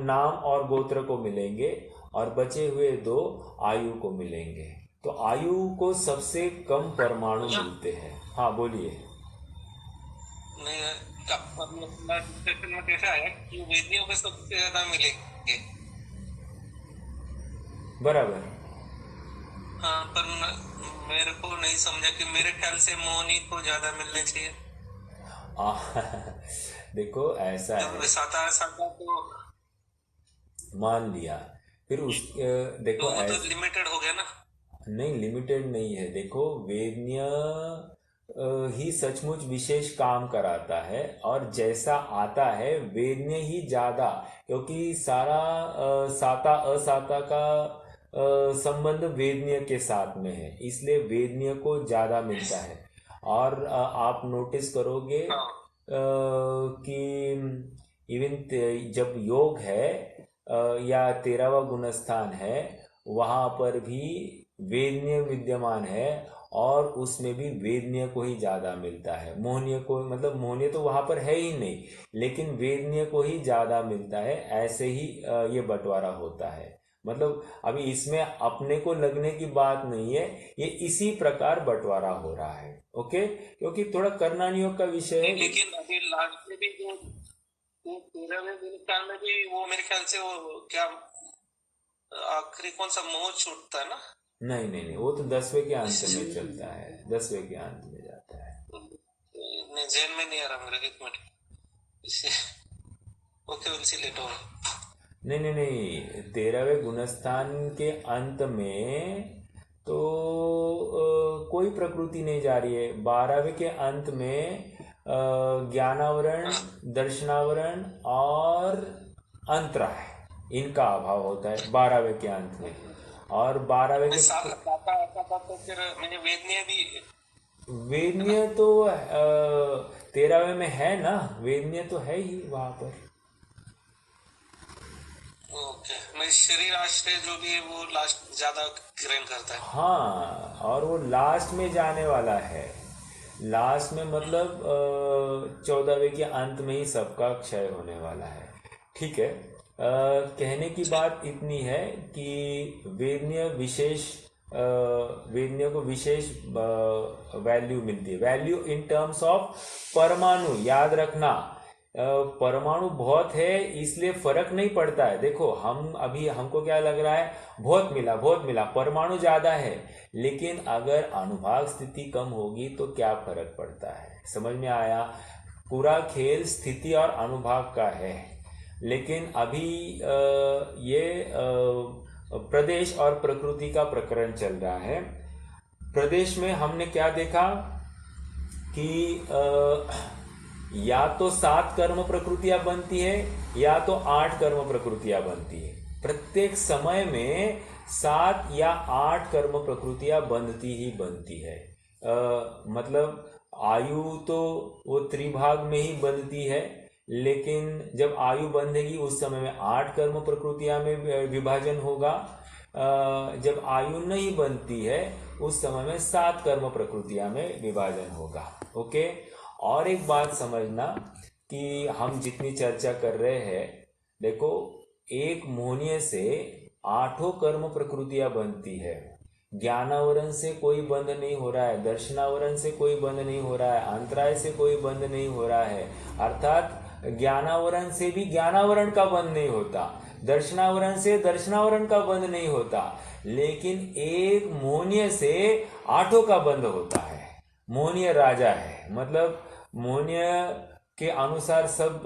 नाम और गोत्र को मिलेंगे और बचे हुए 2 आयु को मिलेंगे। तो आयु को सबसे कम परमाणु मिलते हैं। हाँ बोलिए। डिस्कशन में कैसा है कि वेदियों को सबसे ज्यादा मिलेंगे। बराबर। हाँ, पर मेरे को नहीं समझा कि मेरे ख्याल से मोहनी को ज्यादा मिलने चाहिए। देखो ऐसा है, साता साता तो मान लिया, फिर उस देखो तो वो तो लिमिटेड हो गया ना। नहीं, लिमिटेड नहीं है। देखो वेदनीय ही सचमुच विशेष काम कराता है, और जैसा आता है वेदनीय ही ज्यादा, क्योंकि सारा साता असाता का संबंध वेदनीय के साथ में है, इसलिए वेदनीय को ज्यादा मिलता है। और आप नोटिस करोगे कि इवन जब योग है या 13वां गुणस्थान है, वहां पर भी वेदनीय विद्यमान है, और उसमें भी वेदनीय को ही ज्यादा मिलता है। मोहनीय को, मतलब मोहनीय तो वहां पर है ही नहीं, लेकिन वेदनीय को ही ज्यादा मिलता है। ऐसे ही ये बंटवारा होता है। मतलब अभी इसमें अपने को लगने की बात नहीं है, ये इसी प्रकार बंटवारा हो रहा है। ओके, क्योंकि थोड़ा कर्णानियोग का विषय है। लेकिन अभी लास्ट में भी जो 13वें गुणस्थान में भी वो मेरे ख्याल से वो क्या आखिरी कौन सा मोह छूटता है ना? नहीं नहीं नहीं, वो तो 10वें के अंत में चलता है, 10वें के अंत में जाता है। नहीं, जैन में नहीं आ रहा मेरा, एक मिनट। ओके, उनसे लेट हो। नहीं नहीं नहीं, 13वें गुणस्थान के अंत में तो कोई प्रकृति नहीं जा रही है। 12वें के अंत में ज्ञानावरण, दर्शनावरण और अंतराय, इनका अभाव होता है 12वें के अंत में। और 12वें के तो फिर मैंने वेदनीय भी, वेदनीय तो 13वें में है ना, वेदनीय तो है ही वहां पर। ओके, मैं शरीर आश्रय जो भी है वो लास्ट ज्यादा ग्रहण करता है। हाँ, और वो लास्ट में जाने वाला है। लास्ट में मतलब 14वें के अंत में ही सबका क्षय होने वाला है। ठीक है। कहने की बात इतनी है कि वेदनीय विशेष वेदनीय को विशेष वैल्यू मिलती है। वैल्यू इन टर्म्स ऑफ परमाणु, याद रखना। परमाणु बहुत है इसलिए फर्क नहीं पड़ता है। देखो हम अभी, हमको क्या लग रहा है, बहुत मिला बहुत मिला, परमाणु ज्यादा है, लेकिन अगर अनुभाग स्थिति कम होगी तो क्या फर्क पड़ता है? समझ में आया? पूरा खेल स्थिति और अनुभाग का है। लेकिन अभी ये प्रदेश और प्रकृति का प्रकरण चल रहा है। प्रदेश में हमने क्या देखा कि या तो 7 कर्म प्रकृतियां बनती है या तो 8 कर्म प्रकृतियां बनती है। प्रत्येक समय में 7 या 8 कर्म प्रकृतियां बनती ही बनती है। मतलब आयु तो वो त्रिभाग में ही बनती है, लेकिन जब आयु बंधेगी उस समय में 8 कर्म प्रकृतियां में विभाजन होगा। जब आयु नहीं बनती है उस समय में 7 कर्म प्रकृतियां में विभाजन होगा। ओके। और एक बात समझना कि हम जितनी चर्चा कर रहे हैं, देखो एक मोहनीय से 8 कर्म प्रकृतियां बनती है। ज्ञानावरण से कोई बंध नहीं हो रहा है, दर्शनावरण से कोई बंध नहीं हो रहा है, अंतराय से कोई बंध नहीं हो रहा है। अर्थात ज्ञानावरण से भी ज्ञानावरण का बंध नहीं होता, दर्शनावरण से दर्शनावरण का बंध नहीं होता, लेकिन एक मोहनीय से आठों का बंध होता है। मोहनीय राजा है, मतलब मोहनीय के अनुसार सब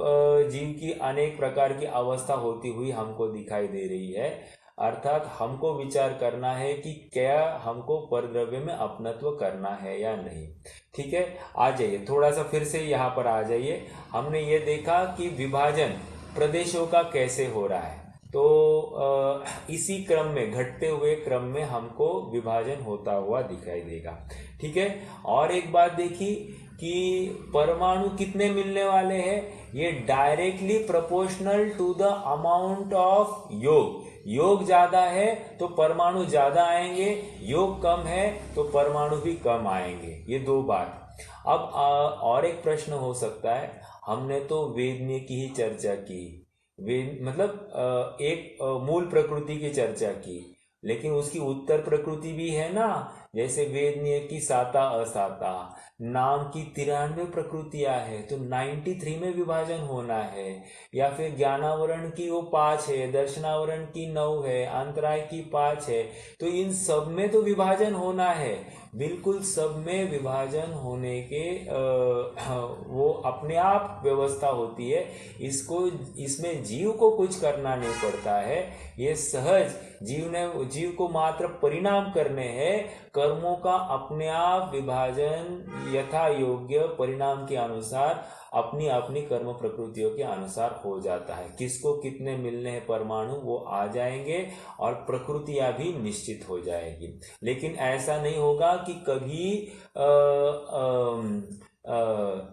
जीव की अनेक प्रकार की अवस्था होती हुई हमको दिखाई दे रही है। अर्थात हमको विचार करना है कि क्या हमको परद्रव्य में अपनत्व करना है या नहीं। ठीक है, आ जाइए थोड़ा सा फिर से यहाँ पर आ जाइए। हमने ये देखा कि विभाजन प्रदेशों का कैसे हो रहा है, तो इसी क्रम में, घटते हुए क्रम में हमको विभाजन होता हुआ दिखाई देगा। ठीक है, और एक बात देखी कि परमाणु कितने मिलने वाले हैं, ये directly proportional to the amount of योग। योग ज्यादा है तो परमाणु ज्यादा आएंगे, योग कम है तो परमाणु भी कम आएंगे। ये दो बात। अब और एक प्रश्न हो सकता है, हमने तो वेदनीय की ही चर्चा की, वेद मतलब एक मूल प्रकृति की चर्चा की, लेकिन उसकी उत्तर प्रकृति भी है ना, जैसे वेदनीय की साता असाता, नाम की 93 प्रकृतियां है तो 93 में विभाजन होना है, या फिर ज्ञानावरण की वो 5 है, दर्शनावरण की 9 है, अंतराय की 5 है, तो इन सब में तो विभाजन होना है। बिल्कुल सब में विभाजन होने के वो अपने आप व्यवस्था होती है, इसमें जीव को कुछ करना नहीं पड़ता है, ये सहज जीव को मात्र परिणाम करने हैं। कर्मों का अपने आप विभाजन यथा योग्य परिणाम के अनुसार अपनी अपनी कर्म प्रकृतियों के अनुसार हो जाता है। किसको कितने मिलने हैं परमाणु वो आ जाएंगे और प्रकृतियां भी निश्चित हो जाएगी। लेकिन ऐसा नहीं होगा कि कभी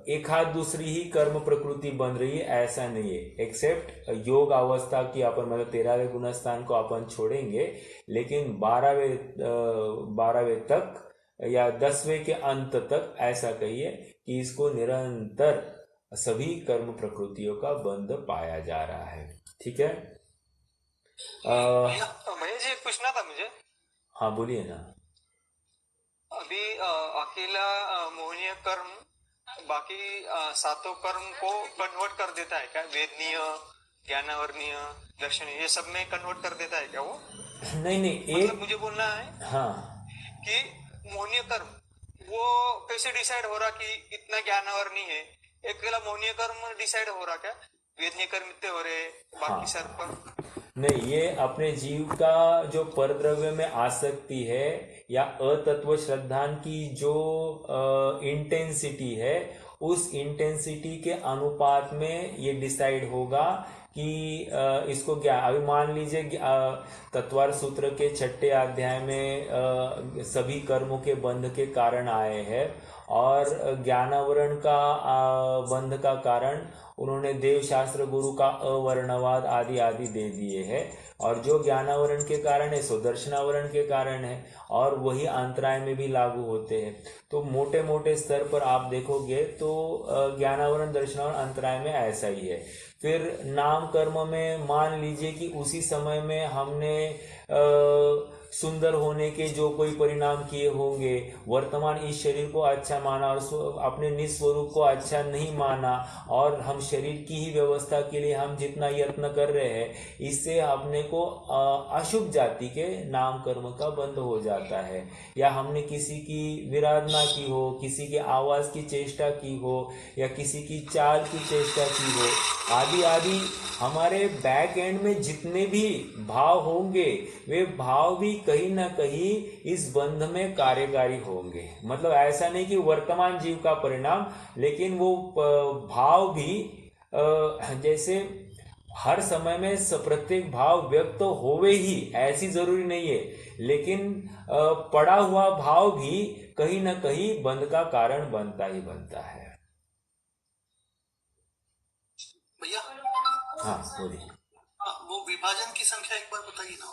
एक हाथ दूसरी ही कर्म प्रकृति बन रही है, ऐसा नहीं है। एक्सेप्ट योग अवस्था की अपन मतलब 13वें गुणस्थान को अपन छोड़ेंगे, लेकिन 12वें तक या 10वें के अंत तक ऐसा कहिए कि इसको निरंतर सभी कर्म प्रकृतियों का बंध पाया जा रहा है। ठीक है, महेश जी पूछना था मुझे। हाँ बोलिए ना। अभी अकेला मोहनीय कर्म बाकी सातों कर्म को कन्वर्ट कर देता है क्या? वेदनीय, ज्ञानावरणीय, दर्शनीय, ये सब में कन्वर्ट कर देता है क्या वो? नहीं, मतलब मुझे बोलना है हाँ कि मोहनीय कर्म वो कैसे डिसाइड हो रहा कि इतना ज्ञानावरणीय है? अकेला मोहनीय कर्म डिसाइड हो रहा क्या? वेदनीय कर्म इतने हो रहे, बाकी सब पर नहीं, ये अपने जीव का जो परद्रव्य में आसक्ति है या अतत्व श्रद्धान की जो इंटेंसिटी है, उस इंटेंसिटी के अनुपात में ये डिसाइड होगा कि इसको क्या। अभी मान लीजिए तत्वार सूत्र के 6ठे अध्याय में सभी कर्मों के बंध के कारण आए हैं, और ज्ञानावरण का बंध का कारण उन्होंने देव शास्त्र गुरु का अवर्णवाद आदि आदि दे दिए हैं, और जो ज्ञानावरण के कारण है सो दर्शनावरण के कारण है, और वही अंतराय में भी लागू होते हैं। तो मोटे मोटे स्तर पर आप देखोगे तो ज्ञानावरण दर्शनावरण अंतराय में ऐसा ही है। फिर नाम कर्म में मान लीजिए कि उसी समय में हमने सुंदर होने के जो कोई परिणाम किए होंगे, वर्तमान इस शरीर को अच्छा माना और अपने निस्वरूप को अच्छा नहीं माना, और हम शरीर की ही व्यवस्था के लिए हम जितना यत्न कर रहे हैं, इससे अपने को अशुभ जाति के नाम कर्म का बंध हो जाता है। या हमने किसी की विराधना की हो, किसी के आवाज की चेष्टा की हो, या किसी की चाल की चेष्टा की हो, आदि आदि हमारे बैक एंड में जितने भी भाव होंगे वे भाव भी कहीं ना कहीं इस बंध में कार्यकारी होंगे। मतलब ऐसा नहीं कि वर्तमान जीव का परिणाम, लेकिन वो भाव भी जैसे हर समय में प्रत्येक भाव व्यक्त तो होवे ही ऐसी जरूरी नहीं है, लेकिन पड़ा हुआ भाव भी कहीं ना कहीं बंध का कारण बनता ही बनता है। भैया हाँ बोलिए। वो विभाजन की संख्या एक बार बताइए ना।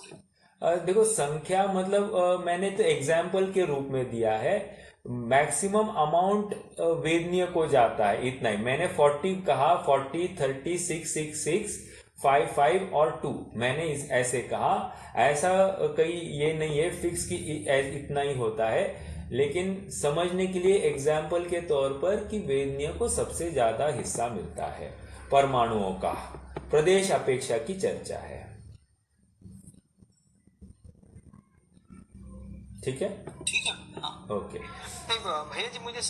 देखो संख्या मतलब मैंने तो एग्जाम्पल के रूप में दिया है, मैक्सिमम अमाउंट वेदनीय को जाता है इतना ही। मैंने 40 कहा, 40, 30, 6, 6, 6, 5, 5 और 2 मैंने ऐसे कहा। ऐसा कई ये नहीं है फिक्स कि इतना ही होता है, लेकिन समझने के लिए एग्जाम्पल के तौर पर कि वेदनीय को सबसे ज्यादा हिस्सा मिलता है। परमाणुओं का प्रदेश अपेक्षा की चर्चा है। ठीक है। ठीक है। हाँ। ओके। नहीं, भैया जी मुझे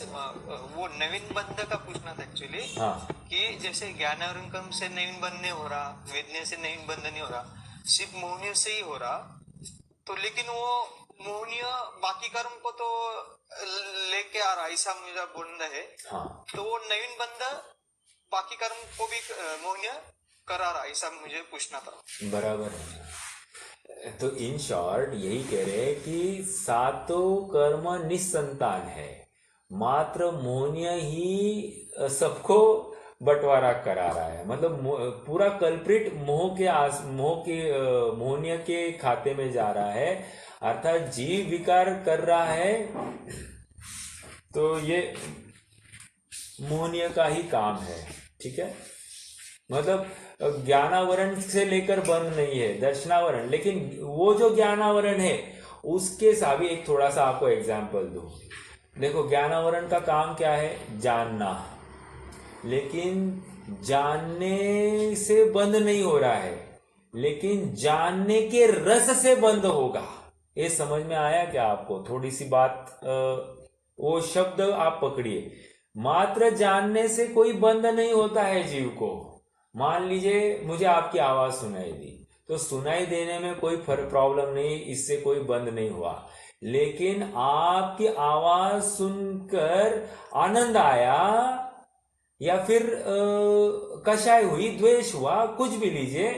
वो नवीन बंध का पूछना था एक्चुअली। हाँ। कि जैसे ज्ञानावरण कर्म से नवीन बंध नहीं हो रहा, वेदनीय से नवीन बंध नहीं हो रहा, सिर्फ मोहनीय से ही हो रहा, तो लेकिन वो मोहनीय बाकी कर्म को तो लेके आ रहा, ऐसा मेरा बंध है। हाँ। तो वो नवीन बंध बाकी कर्म को भी मोहनीय करा रहा, ऐसा मुझे पूछना था। बराबर है। तो इन शॉर्ट यही कह रहे हैं कि सातों कर्म निसंतान है, मात्र मोहनीय ही सबको बंटवारा करा रहा है। मतलब पूरा कल्प्रिट मोहनीय के खाते में जा रहा है, अर्थात जीव विकार कर रहा है तो ये मोहनीय का ही काम है। ठीक है। मतलब ज्ञानावरण से लेकर बंद नहीं है, दर्शनावरण। लेकिन वो जो ज्ञानावरण है उसके साथ एक थोड़ा सा आपको एग्जाम्पल दूं। देखो, ज्ञानावरण का काम क्या है? जानना। लेकिन जानने से बंद नहीं हो रहा है, लेकिन जानने के रस से बंद होगा। ये समझ में आया क्या आपको? थोड़ी सी बात, वो शब्द आप पकड़िए। मात्र जानने से कोई बंद नहीं होता है जीव को। मान लीजिए मुझे आपकी आवाज सुनाई दी, तो सुनाई देने में कोई प्रॉब्लम नहीं, इससे कोई बंद नहीं हुआ। लेकिन आपकी आवाज सुनकर आनंद आया या फिर कषाय हुई, द्वेष हुआ, कुछ भी लीजिए,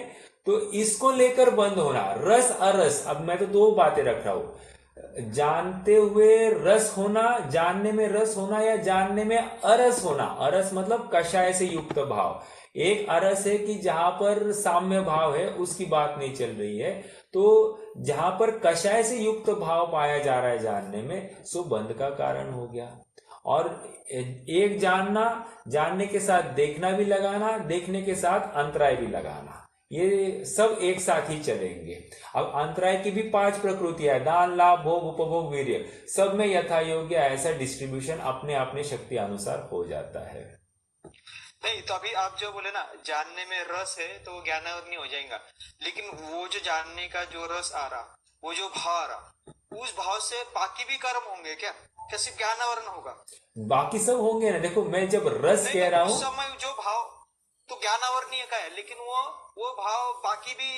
तो इसको लेकर बंद होना। रस अरस, अब मैं तो दो बातें रख रहा हूं, जानते हुए रस होना, जानने में रस होना, या जानने में अरस होना। अरस मतलब कषाय से युक्त भाव। एक अरस है कि जहां पर साम्य भाव है, उसकी बात नहीं चल रही है। तो जहां पर कषाय से युक्त भाव पाया जा रहा है जानने में, सो बंध का कारण हो गया। और एक जानना, जानने के साथ देखना भी लगाना, देखने के साथ अंतराय भी लगाना, ये सब एक साथ ही चलेंगे। अब अंतराय की भी 5 प्रकृतियां है, दान, लाभ, भोग, उपभोग, वीर्य। सब में यथा योग्य ऐसा डिस्ट्रीब्यूशन अपने अपने शक्ति अनुसार हो जाता है। नहीं, तो अभी आप जो बोले ना, जानने में रस है तो ज्ञानावरण हो जाएगा। लेकिन वो जो जानने का जो रस आ रहा, वो जो भाव आ रहा, उस भाव से बाकी भी कर्म होंगे क्या? क्या सिर्फ ज्ञानावरण होगा? बाकी सब होंगे ना। देखो, मैं जब रस कह रहा हूं, उस समय जो भाव तो ज्ञानावरणीय का है, लेकिन वो भाव बाकी भी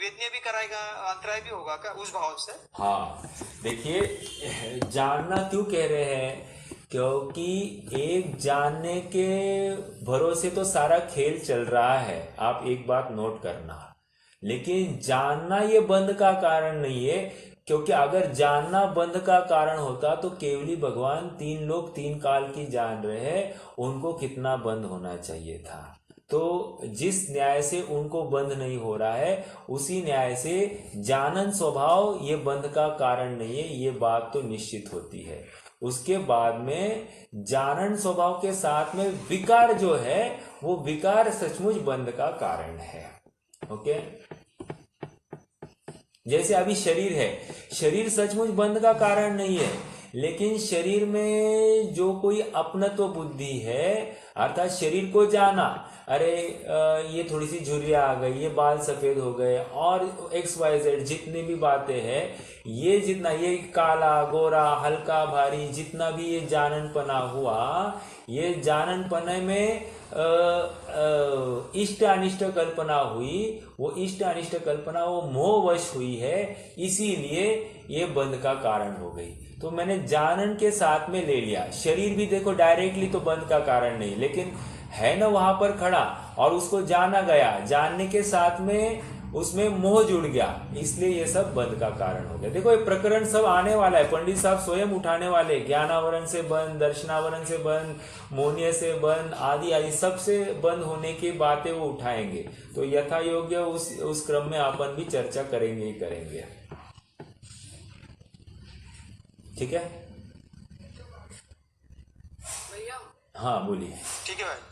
वेदनीय भी कराएगा, अंतराय भी होगा क्या उस भाव से? हाँ, देखिए, जानना क्यों कह रहे हैं? क्योंकि एक जानने के भरोसे तो सारा खेल चल रहा है। आप एक बात नोट करना, लेकिन जानना ये बंध का कारण नहीं है। क्योंकि अगर जानना बंध का कारण होता तो केवली भगवान 3 लोग 3 काल की जान रहे हैं, उनको कितना बंध होना चाहिए था। तो जिस न्याय से उनको बंध नहीं हो रहा है, उसी न्याय से जानन स्वभाव ये बंध का कारण नहीं है, ये बात तो निश्चित होती है। उसके बाद में जानन स्वभाव के साथ में विकार जो है, वो विकार सचमुच बंध का कारण है। ओके। जैसे अभी शरीर है, शरीर सचमुच बंध का कारण नहीं है, लेकिन शरीर में जो कोई अपनत्व बुद्धि है, अर्थात शरीर को जाना, अरे ये थोड़ी सी झुर्रियां आ गई, ये बाल सफेद हो गए, और XYZ जितनी भी बातें हैं, ये जितना, ये काला गोरा हल्का भारी, जितना भी ये जाननपना हुआ, ये जाननपने में इष्ट अनिष्ट कल्पना हुई। वो इष्ट अनिष्ट कल्पना वो मोहवश हुई है, इसीलिए ये बंध का कारण हो गई। तो मैंने जानन के साथ में ले लिया। शरीर भी देखो डायरेक्टली तो बंध का कारण नहीं, लेकिन है ना वहां पर खड़ा, और उसको जाना गया, जानने के साथ में उसमें मोह जुड़ गया, इसलिए ये सब बंध का कारण हो गया। देखो, ये प्रकरण सब आने वाला है, पंडित साहब स्वयं उठाने वाले। ज्ञानावरण से बंद, दर्शनावरण से बंद, मोहनीय से बंद, आदि आदि सबसे बंद होने की बातें वो उठाएंगे। तो यथा योग्य उस क्रम में अपन भी चर्चा करेंगे ही करेंगे। ठीक है भैया? हाँ, बोलिए। ठीक है भाई।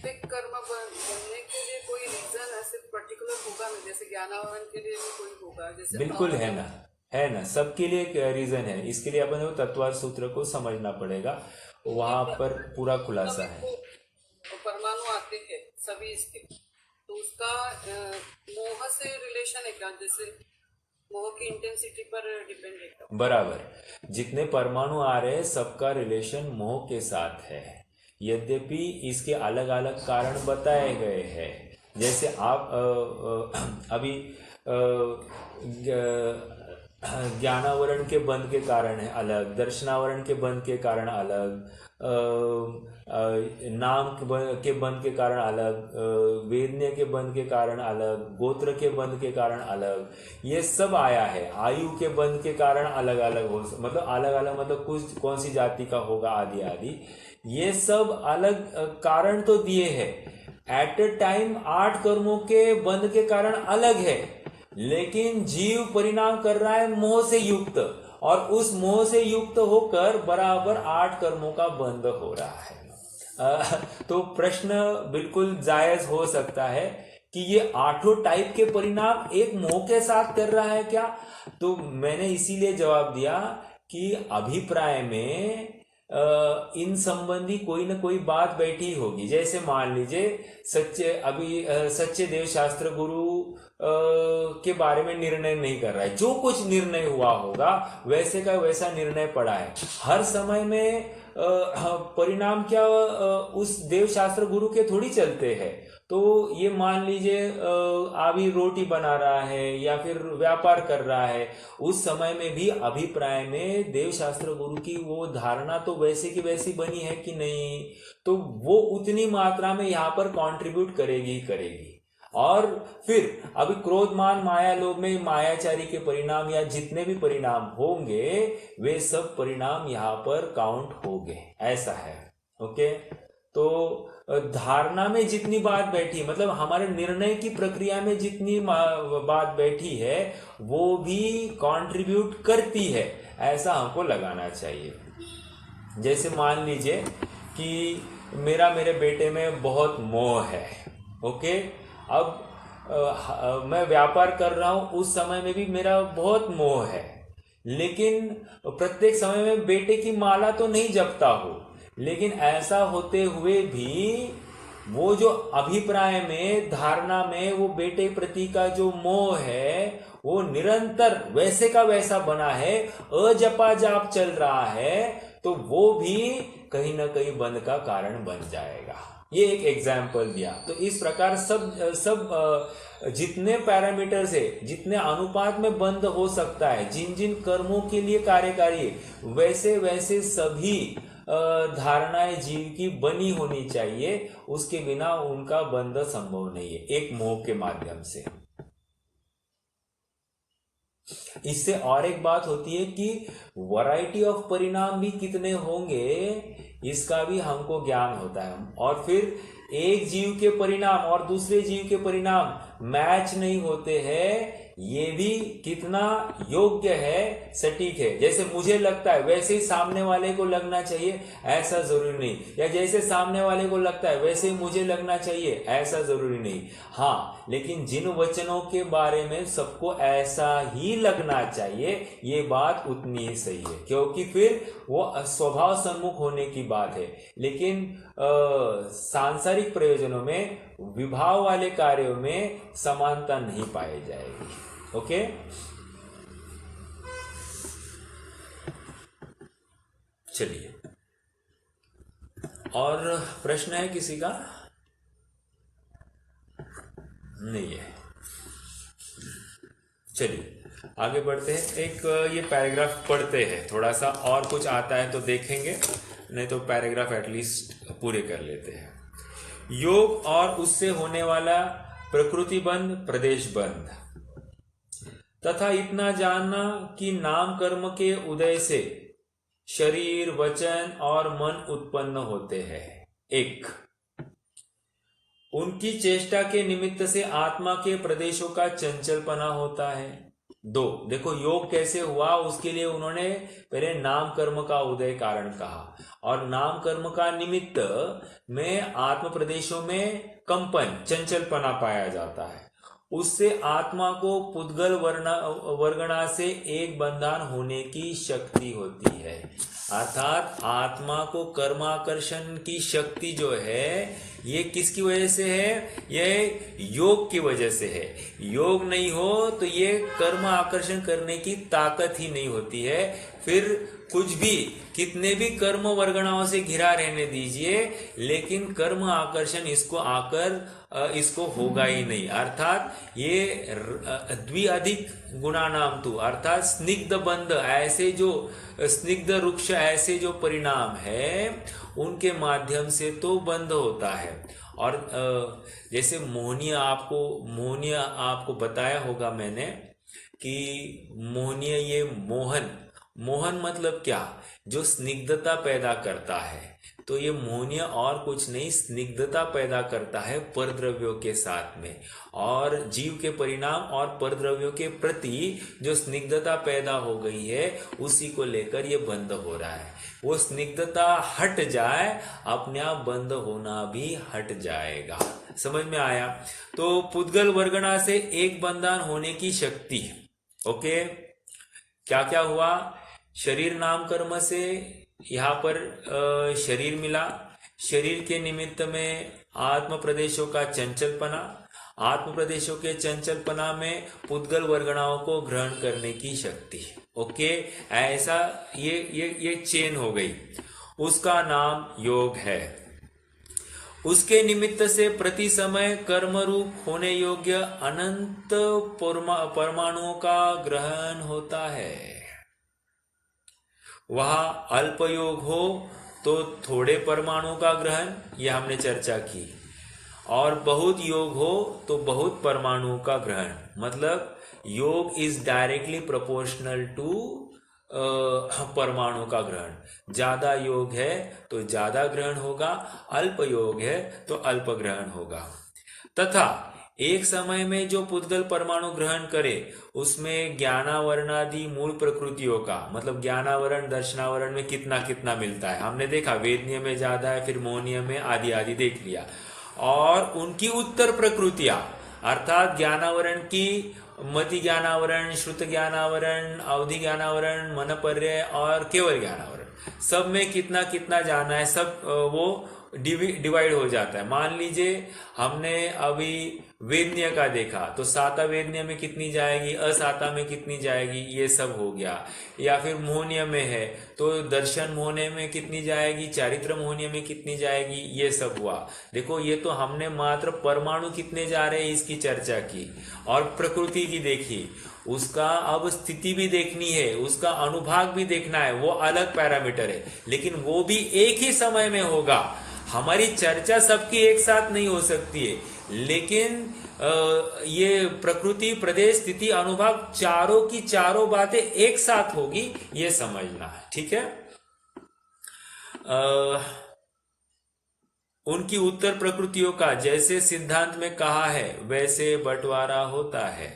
कर्म बनने के लिए कोई रीजन ऐसे पर्टिकुलर होगा ना? जैसे ज्ञानावरण के लिए भी कोई होगा? जैसे बिल्कुल है ना, सबके लिए एक रीजन है। इसके लिए अपन को तत्वार्थ सूत्र को समझना पड़ेगा, वहां पर पूरा खुलासा है। परमाणु आते हैं सभी इसके, तो उसका मोह से रिलेशन है क्या? जैसे मोह की इंटेंसिटी पर डिपेंड है क्या? बराबर। जितने परमाणु आ रहे हैं सबका रिलेशन मोह के साथ है, यद्यपि इसके अलग अलग कारण बताए गए हैं। जैसे आप अभी ज्ञानावरण के बंध के कारण है अलग, दर्शनावरण के बंध के कारण अलग, नाम के बंध के कारण अलग, वेदनीय के बंध के कारण अलग, गोत्र के बंध के कारण अलग, ये सब आया है। आयु के बंध के कारण अलग अलग हो, मतलब अलग अलग, मतलब कुछ कौन सी जाति का होगा आदि आदि, ये सब अलग कारण तो दिए हैं। एट अ टाइम 8 कर्मों के बंध के कारण अलग है, लेकिन जीव परिणाम कर रहा है मोह से युक्त, और उस मोह से युक्त होकर बराबर 8 कर्मों का बंध हो रहा है। तो प्रश्न बिल्कुल जायज हो सकता है कि ये 8 टाइप के परिणाम एक मोह के साथ कर रहा है क्या? तो मैंने इसीलिए जवाब दिया कि अभिप्राय में इन संबंधी कोई ना कोई बात बैठी होगी। जैसे मान लीजिए सच्चे देव शास्त्र गुरु के बारे में निर्णय नहीं कर रहा है, जो कुछ निर्णय हुआ होगा वैसे का वैसा निर्णय पड़ा है। हर समय में परिणाम क्या उस देव शास्त्र गुरु के थोड़ी चलते हैं। तो ये मान लीजिए अभी रोटी बना रहा है या फिर व्यापार कर रहा है, उस समय में भी अभिप्राय में देव शास्त्र गुरु की वो धारणा तो वैसे की वैसी बनी है कि नहीं, तो वो उतनी मात्रा में यहाँ पर कंट्रीब्यूट करेगी ही करेगी। और फिर अभी क्रोध मान माया लोभ में मायाचारी के परिणाम या जितने भी परिणाम होंगे वे सब परिणाम यहाँ पर काउंट होंगे, ऐसा है। ओके, तो धारणा में जितनी बात बैठी, मतलब हमारे निर्णय की प्रक्रिया में जितनी बात बैठी है वो भी कंट्रीब्यूट करती है, ऐसा हमको लगाना चाहिए। जैसे मान लीजिए कि मेरे बेटे में बहुत मोह है। ओके, अब मैं व्यापार कर रहा हूं, उस समय में भी मेरा बहुत मोह है, लेकिन प्रत्येक समय में बेटे की माला तो नहीं जपता हूं, लेकिन ऐसा होते हुए भी वो जो अभिप्राय में धारणा में वो बेटे प्रति का जो मोह है वो निरंतर वैसे का वैसा बना है, अजपा जाप चल रहा है, तो वो भी कहीं ना कहीं बंध का कारण बन जाएगा। ये एक एग्जाम्पल दिया। तो इस प्रकार सब जितने पैरामीटर से, जितने अनुपात में बंध हो सकता है, जिन जिन कर्मों के लिए कार्यकारी वैसे वैसे सभी धारणाएं जीव की बनी होनी चाहिए, उसके बिना उनका बंध संभव नहीं है एक मोह के माध्यम से। इससे और एक बात होती है कि वैरायटी ऑफ परिणाम भी कितने होंगे इसका भी हमको ज्ञान होता है। और फिर एक जीव के परिणाम और दूसरे जीव के परिणाम मैच नहीं होते हैं, ये भी कितना योग्य है, सटीक है। जैसे मुझे लगता है वैसे ही सामने वाले को लगना चाहिए, ऐसा जरूरी नहीं, या जैसे सामने वाले को लगता है वैसे ही मुझे लगना चाहिए, ऐसा जरूरी नहीं। हाँ, लेकिन जिन वचनों के बारे में सबको ऐसा ही लगना चाहिए, ये बात उतनी ही सही है, क्योंकि फिर वो स्वभाव सम्मुख होने की बात है। लेकिन सांसारिक प्रयोजनों में, विभाव वाले कार्यों में समानता नहीं पाई जाएगी। ओके, चलिए, और प्रश्न है किसी का? नहीं है। चलिए आगे बढ़ते हैं। एक ये पैराग्राफ पढ़ते हैं, थोड़ा सा और कुछ आता है तो देखेंगे, नहीं तो पैराग्राफ एटलीस्ट पूरे कर लेते हैं। योग और उससे होने वाला प्रकृति बंध, प्रदेश बंध, तथा इतना जानना कि नाम कर्म के उदय से शरीर, वचन और मन उत्पन्न होते हैं। 1, उनकी चेष्टा के निमित्त से आत्मा के प्रदेशों का चंचलपना होता है। 2, देखो योग कैसे हुआ, उसके लिए उन्होंने पहले नाम कर्म का उदय कारण कहा, और नाम कर्म का निमित्त में आत्म प्रदेशों में कंपन, चंचलपना पाया जाता है। उससे आत्मा को पुद्गल वर्गणा से एक बंधन होने की शक्ति होती है। अर्थात आत्मा को कर्माकर्षण की शक्ति जो है ये किसकी वजह से है? ये योग की वजह से है। योग नहीं हो तो ये कर्म आकर्षण करने की ताकत ही नहीं होती है। फिर कुछ भी, कितने भी कर्म वर्गणाओं से घिरा रहने दीजिए, लेकिन कर्म आकर्षण इसको होगा ही नहीं। अर्थात ये द्विअधिक गुणा नाम तू, अर्थात स्निग्ध बंध, ऐसे जो स्निग्ध वृक्ष, ऐसे जो परिणाम है उनके माध्यम से तो बंद होता है। और जैसे मोहनीय आपको बताया होगा मैंने कि मोहनीय, ये मोहन मतलब क्या? जो स्निग्धता पैदा करता है। तो ये मोहनीय और कुछ नहीं, स्निग्धता पैदा करता है परद्रव्यों के साथ में, और जीव के परिणाम और परद्रव्यों के प्रति जो स्निग्धता पैदा हो गई है उसी को लेकर ये बंद हो रहा है। वो स्निग्धता हट जाए, अपने आप बंद होना भी हट जाएगा। समझ में आया? तो पुद्गल वर्गणा से एक बंधन होने की शक्ति। ओके, क्या क्या हुआ? शरीर नाम कर्म से यहाँ पर शरीर मिला। शरीर के निमित्त में आत्म प्रदेशों का चंचलपना, आत्म प्रदेशों के चंचलपना में पुद्गल वर्गणाओं को ग्रहण करने की शक्ति। ओके, ऐसा ये चेन हो गई, उसका नाम योग है। उसके निमित्त से प्रति समय कर्म रूप होने योग्य अनंत परमाणुओं का ग्रहण होता है। वहां अल्प योग हो तो थोड़े परमाणु का ग्रहण, ये हमने चर्चा की, और बहुत योग हो तो बहुत परमाणु का ग्रहण। मतलब योग इज डायरेक्टली प्रोपोर्शनल टू परमाणु का ग्रहण। ज्यादा योग है तो ज्यादा ग्रहण होगा, अल्प योग है तो अल्प ग्रहण होगा। तथा एक समय में जो पुद्गल परमाणु ग्रहण करे उसमें ज्ञानावरणादि मूल प्रकृतियों का, मतलब ज्ञानावरण दर्शनावरण में कितना कितना मिलता है हमने देखा। वेदनीय में ज्यादा है, फिर मोहनीय में आदि आदि देख लिया। और उनकी उत्तर प्रकृतियां, अर्थात ज्ञानावरण की मति ज्ञानावरण, श्रुत ज्ञानावरण, अवधि ज्ञानावरण, मनपर्य और केवल ज्ञानावरण, सब में कितना कितना जाना है, सब वो डिवाइड हो जाता है। मान लीजिए हमने अभी वेदनीय का देखा तो साता वेदनीय में कितनी जाएगी, असाता में कितनी जाएगी, ये सब हो गया। या फिर मोहनीय में है तो दर्शन मोहनीय में कितनी जाएगी, चारित्र मोहनीय में कितनी जाएगी, ये सब हुआ। देखो, ये तो हमने मात्र परमाणु कितने जा रहे हैं इसकी चर्चा की, और प्रकृति की देखी। उसका अब स्थिति भी देखनी है, उसका अनुभाग भी देखना है, वो अलग पैरामीटर है, लेकिन वो भी एक ही समय में होगा। हमारी चर्चा सबकी एक साथ नहीं हो सकती है, लेकिन ये प्रकृति, प्रदेश, स्थिति, अनुभाग, चारों की चारों बातें एक साथ होगी, ये समझना है। ठीक है? उनकी उत्तर प्रकृतियों का जैसे सिद्धांत में कहा है वैसे बंटवारा होता है।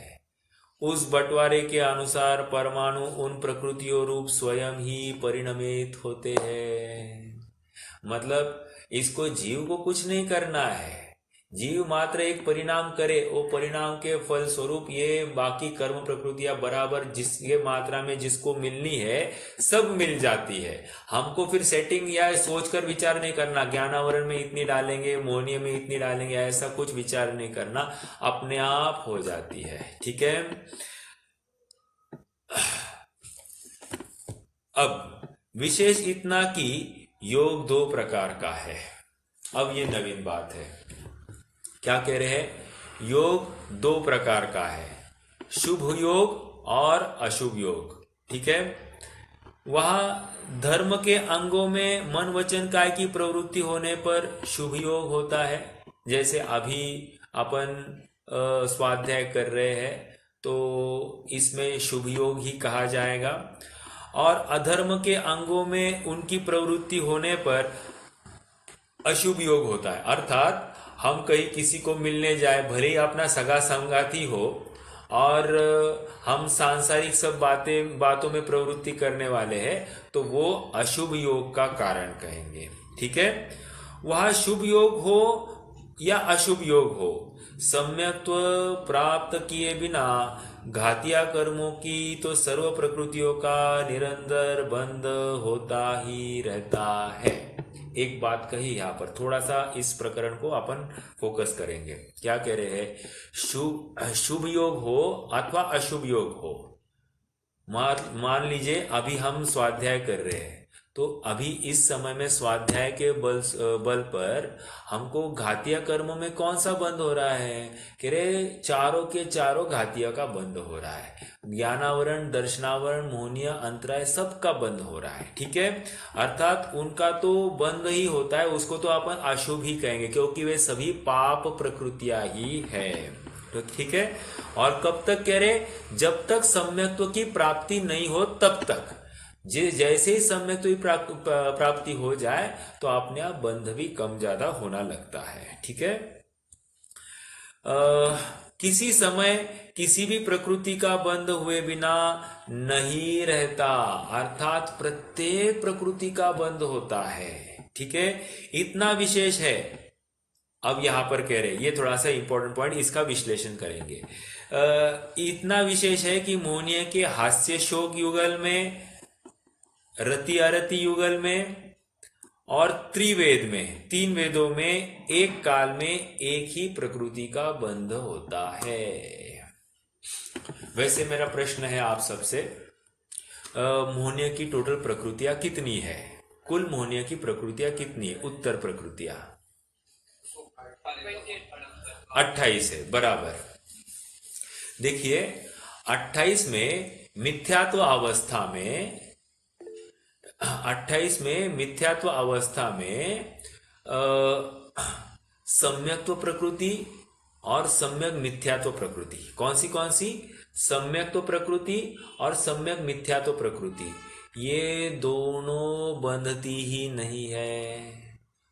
उस बंटवारे के अनुसार परमाणु उन प्रकृतियों रूप स्वयं ही परिणमित होते हैं। मतलब इसको जीव को कुछ नहीं करना है, जीव मात्र एक परिणाम करे, वो परिणाम के फल स्वरूप ये बाकी कर्म प्रकृतियां बराबर जिसके मात्रा में जिसको मिलनी है सब मिल जाती है। हमको फिर सेटिंग या सोचकर विचार नहीं करना, ज्ञानावरण में इतनी डालेंगे, मोहनीय में इतनी डालेंगे, ऐसा कुछ विचार नहीं करना, अपने आप हो जाती है। ठीक है? अब विशेष इतना कि योग दो प्रकार का है। अब ये नवीन बात है। क्या कह रहे हैं? योग दो प्रकार का है, शुभ योग और अशुभ योग। ठीक है? वहां धर्म के अंगों में मन वचन काय की प्रवृत्ति होने पर शुभ योग होता है। जैसे अभी अपन स्वाध्याय कर रहे हैं तो इसमें शुभ योग ही कहा जाएगा। और अधर्म के अंगों में उनकी प्रवृत्ति होने पर अशुभ योग होता है। अर्थात हम कहीं किसी को मिलने जाए, भले ही अपना सगा संगाती हो, और हम सांसारिक सब बातों में प्रवृत्ति करने वाले हैं, तो वो अशुभ योग का कारण कहेंगे। ठीक है? वह शुभ योग हो या अशुभ योग हो, सम्यक्त्व प्राप्त किए बिना घातिया कर्मों की तो सर्व प्रकृतियों का निरंतर बंध होता ही रहता है। एक बात कही यहाँ पर, थोड़ा सा इस प्रकरण को अपन फोकस करेंगे। क्या कह रहे हैं? शुभ योग हो अथवा अशुभ योग हो, मान लीजिए अभी हम स्वाध्याय कर रहे हैं, तो अभी इस समय में स्वाध्याय के बल पर हमको घातीय कर्मों में कौन सा बंद हो रहा है? कह रहे चारों के चारों घातीय का बंद हो रहा है। ज्ञानावरण, दर्शनावरण, मोहनीय, अंतराय सबका बंद हो रहा है। ठीक है, अर्थात उनका तो बंद ही होता है, उसको तो अपन अशुभ ही कहेंगे, क्योंकि वे सभी पाप प्रकृतियां ही है। तो ठीक है, और कब तक कह रहे? जब तक सम्यक्त्व की प्राप्ति नहीं हो तब तक। जैसे ही सम्यक्त्व की प्राप्ति हो जाए तो अपने आप बंध भी कम ज्यादा होना लगता है। ठीक है, किसी समय किसी भी प्रकृति का बंध हुए बिना नहीं रहता, अर्थात प्रत्येक प्रकृति का बंध होता है। ठीक है, इतना विशेष है। अब यहां पर कह रहे, ये थोड़ा सा इंपॉर्टेंट पॉइंट, इसका विश्लेषण करेंगे। इतना विशेष है कि मोहनीय के हास्य शोक युगल में, रति अरति युगल में और त्रिवेद में, 3 वेदों में एक काल में एक ही प्रकृति का बंध होता है। वैसे मेरा प्रश्न है आप सबसे, मोहनीय की टोटल प्रकृतियां कितनी है? कुल मोहनीय की प्रकृतियां कितनी है? उत्तर प्रकृतियां 28 है, बराबर। देखिए 28 में मिथ्यात्व अवस्था में, 28 में मिथ्यात्व अवस्था में सम्यक्त्व प्रकृति और सम्यक मिथ्यात्व प्रकृति, कौन सी? सम्यक्त्व प्रकृति और सम्यक मिथ्यात्व प्रकृति, ये दोनों बंधती ही नहीं है।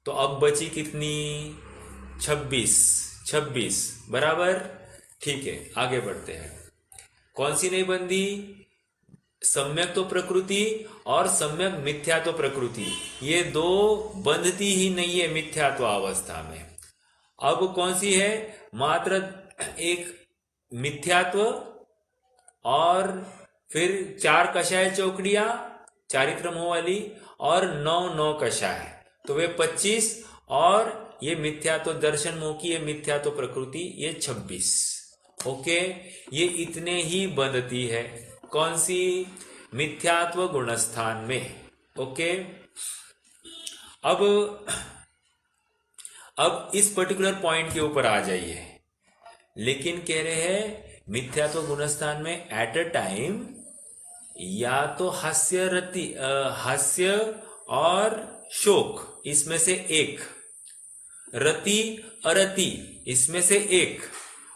तो अब बची कितनी? 26, बराबर। ठीक है, आगे बढ़ते हैं। कौन सी नहीं बंधी? सम्यक्त्व प्रकृति और सम्यक मिथ्यात्व प्रकृति, ये दो बंधती ही नहीं है मिथ्यात्व अवस्था में। अब कौन सी है? मात्र एक मिथ्यात्व और फिर 4 कषाय चौकड़ियां चारित्रमोह वाली और 9 कषाय, तो वे 25, और ये मिथ्यात्व दर्शन मोह की ये मिथ्यात्व प्रकृति ये 26। ओके, ये इतने ही बंधती है। कौन सी? मिथ्यात्व गुणस्थान में। ओके, अब इस पर्टिकुलर पॉइंट के ऊपर आ जाइए। लेकिन कह रहे हैं मिथ्यात्व गुणस्थान में एट अ टाइम या तो हास्य और शोक इसमें से एक, रति अरति इसमें से एक,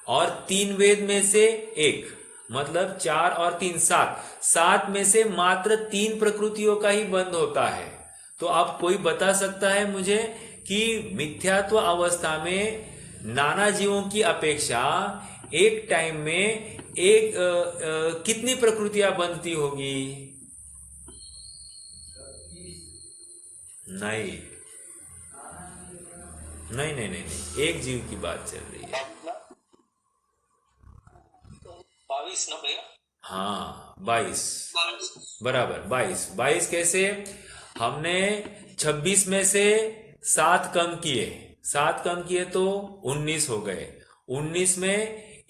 और 3 वेद में से एक, मतलब 4 और 3 7 में से मात्र 3 प्रकृतियों का ही बंध होता है। तो अब कोई बता सकता है मुझे कि मिथ्यात्व अवस्था में नाना जीवों की अपेक्षा एक टाइम में कितनी प्रकृतियां बंधती होगी? नहीं, एक जीव की बात चल रही है। 22 ना भैया? हाँ 22, बराबर। 22 कैसे? हमने 26 में से 7 कम किए तो 19 हो गए। 19 में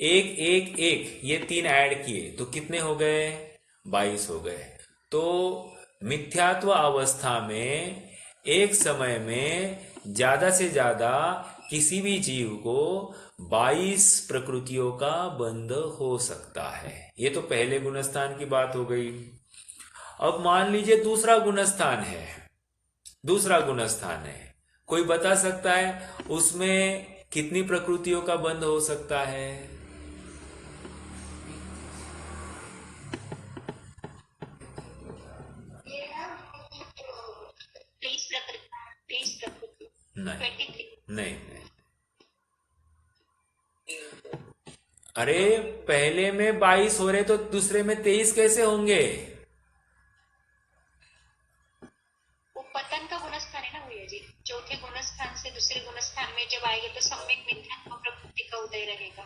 एक ये 3 ऐड किए तो कितने हो गए? 22 हो गए। तो मिथ्यात्व अवस्था में एक समय में ज्यादा से ज्यादा किसी भी जीव को 22 प्रकृतियों का बंध हो सकता है। ये तो पहले गुणस्थान की बात हो गई। अब मान लीजिए दूसरा गुणस्थान है, कोई बता सकता है उसमें कितनी प्रकृतियों का बंध हो सकता है? नहीं। अरे पहले में 22 हो रहे तो दूसरे में 23 कैसे होंगे? वो पतन का गुणस्थान है ना भैया जी। चौथे गुणस्थान से दूसरे गुणस्थान में जब आएगा तो सम्यक मिथ्यात्व प्रकृति का उदय रहेगा।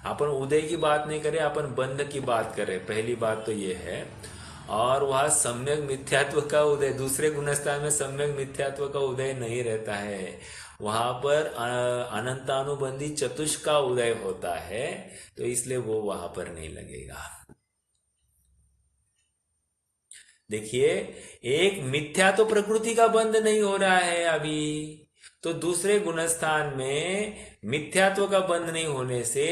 अपन उदय की बात नहीं करें, अपन बंध की बात करें। पहली बात तो ये है। और वह सम्यक मिथ्यात्व का उदय, दूसरे गुणस्थान में सम्यक मिथ्यात्व का उदय नहीं रहता है, वहां पर अनंतानुबंधी चतुष्क का उदय होता है, तो इसलिए वो वहां पर नहीं लगेगा। देखिए, एक मिथ्या तो प्रकृति का बंध नहीं हो रहा है अभी, तो दूसरे गुणस्थान में मिथ्यात्व का बंध नहीं होने से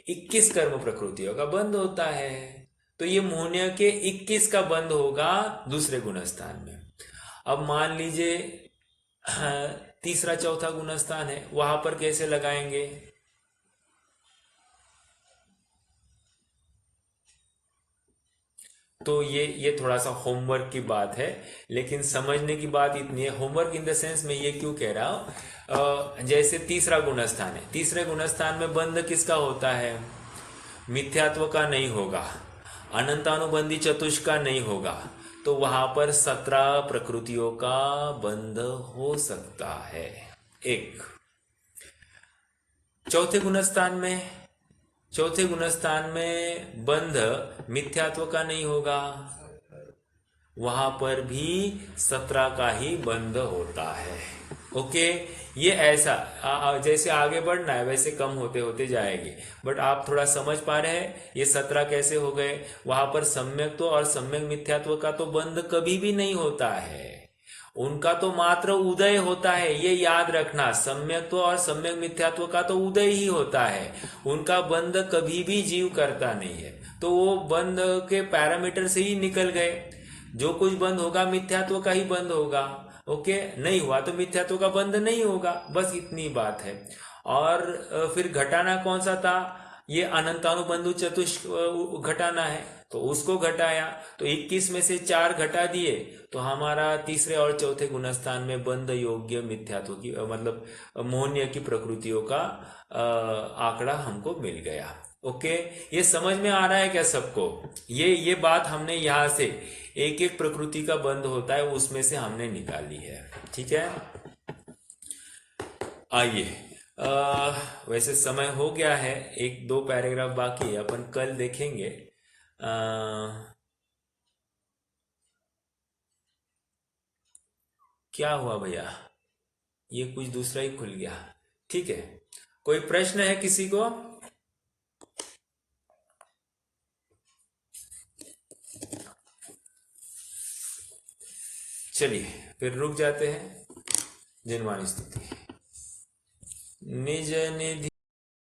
21 कर्म प्रकृतियों का बंध होता है, तो ये मोहनीय के 21 का बंध होगा दूसरे गुणस्थान में। अब मान लीजिए तीसरा चौथा गुणस्थान है, वहां पर कैसे लगाएंगे? तो ये थोड़ा सा होमवर्क की बात है, लेकिन समझने की बात इतनी है। होमवर्क इन द सेंस में ये क्यों कह रहा हूं, जैसे तीसरा गुणस्थान है, तीसरे गुणस्थान में बंध किसका होता है? मिथ्यात्व का नहीं होगा, अनंतानुबंधी चतुष्क का नहीं होगा, तो वहां पर 17 प्रकृतियों का बंध हो सकता है। एक चौथे गुणस्थान में बंध मिथ्यात्व का नहीं होगा, वहां पर भी 17 का ही बंध होता है। ओके, ये ऐसा जैसे आगे बढ़ना है वैसे कम होते होते जाएगी, बट आप थोड़ा समझ पा रहे हैं ये 17 कैसे हो गए। वहां पर सम्यक्त्व और सम्यक मिथ्यात्व का तो बंध कभी भी नहीं होता है, उनका तो मात्र उदय होता है, ये याद रखना। सम्यक्त्व और सम्यक मिथ्यात्व का तो उदय ही होता है, उनका बंध कभी भी जीव करता नहीं है, तो वो बंध के पैरामीटर से ही निकल गए। जो कुछ बंद होगा मिथ्यात्व का ही बंद होगा। ओके, नहीं हुआ तो मिथ्यात्व का बंध नहीं होगा, बस इतनी बात है। और फिर घटाना कौन सा था? ये अनंतानुबंधु चतुष्क घटाना है, तो उसको घटाया, तो 21 में से 4 घटा दिए, तो हमारा तीसरे और चौथे गुणस्थान में बंध योग्य मिथ्यात्व की मतलब मोहनीय की प्रकृतियों का आंकड़ा हमको मिल गया। ओके, ये समझ में आ रहा है क्या सबको? ये बात हमने यहां से एक एक प्रकृति का बंध होता है उसमें से हमने निकाली है। ठीक है, आइए, वैसे समय हो गया है, 1-2 पैराग्राफ बाकी है, अपन कल देखेंगे। क्या हुआ भैया? ये कुछ दूसरा ही खुल गया। ठीक है, कोई प्रश्न है किसी को? चलिए फिर रुक जाते हैं। जिनवानी स्तुति। निज निधि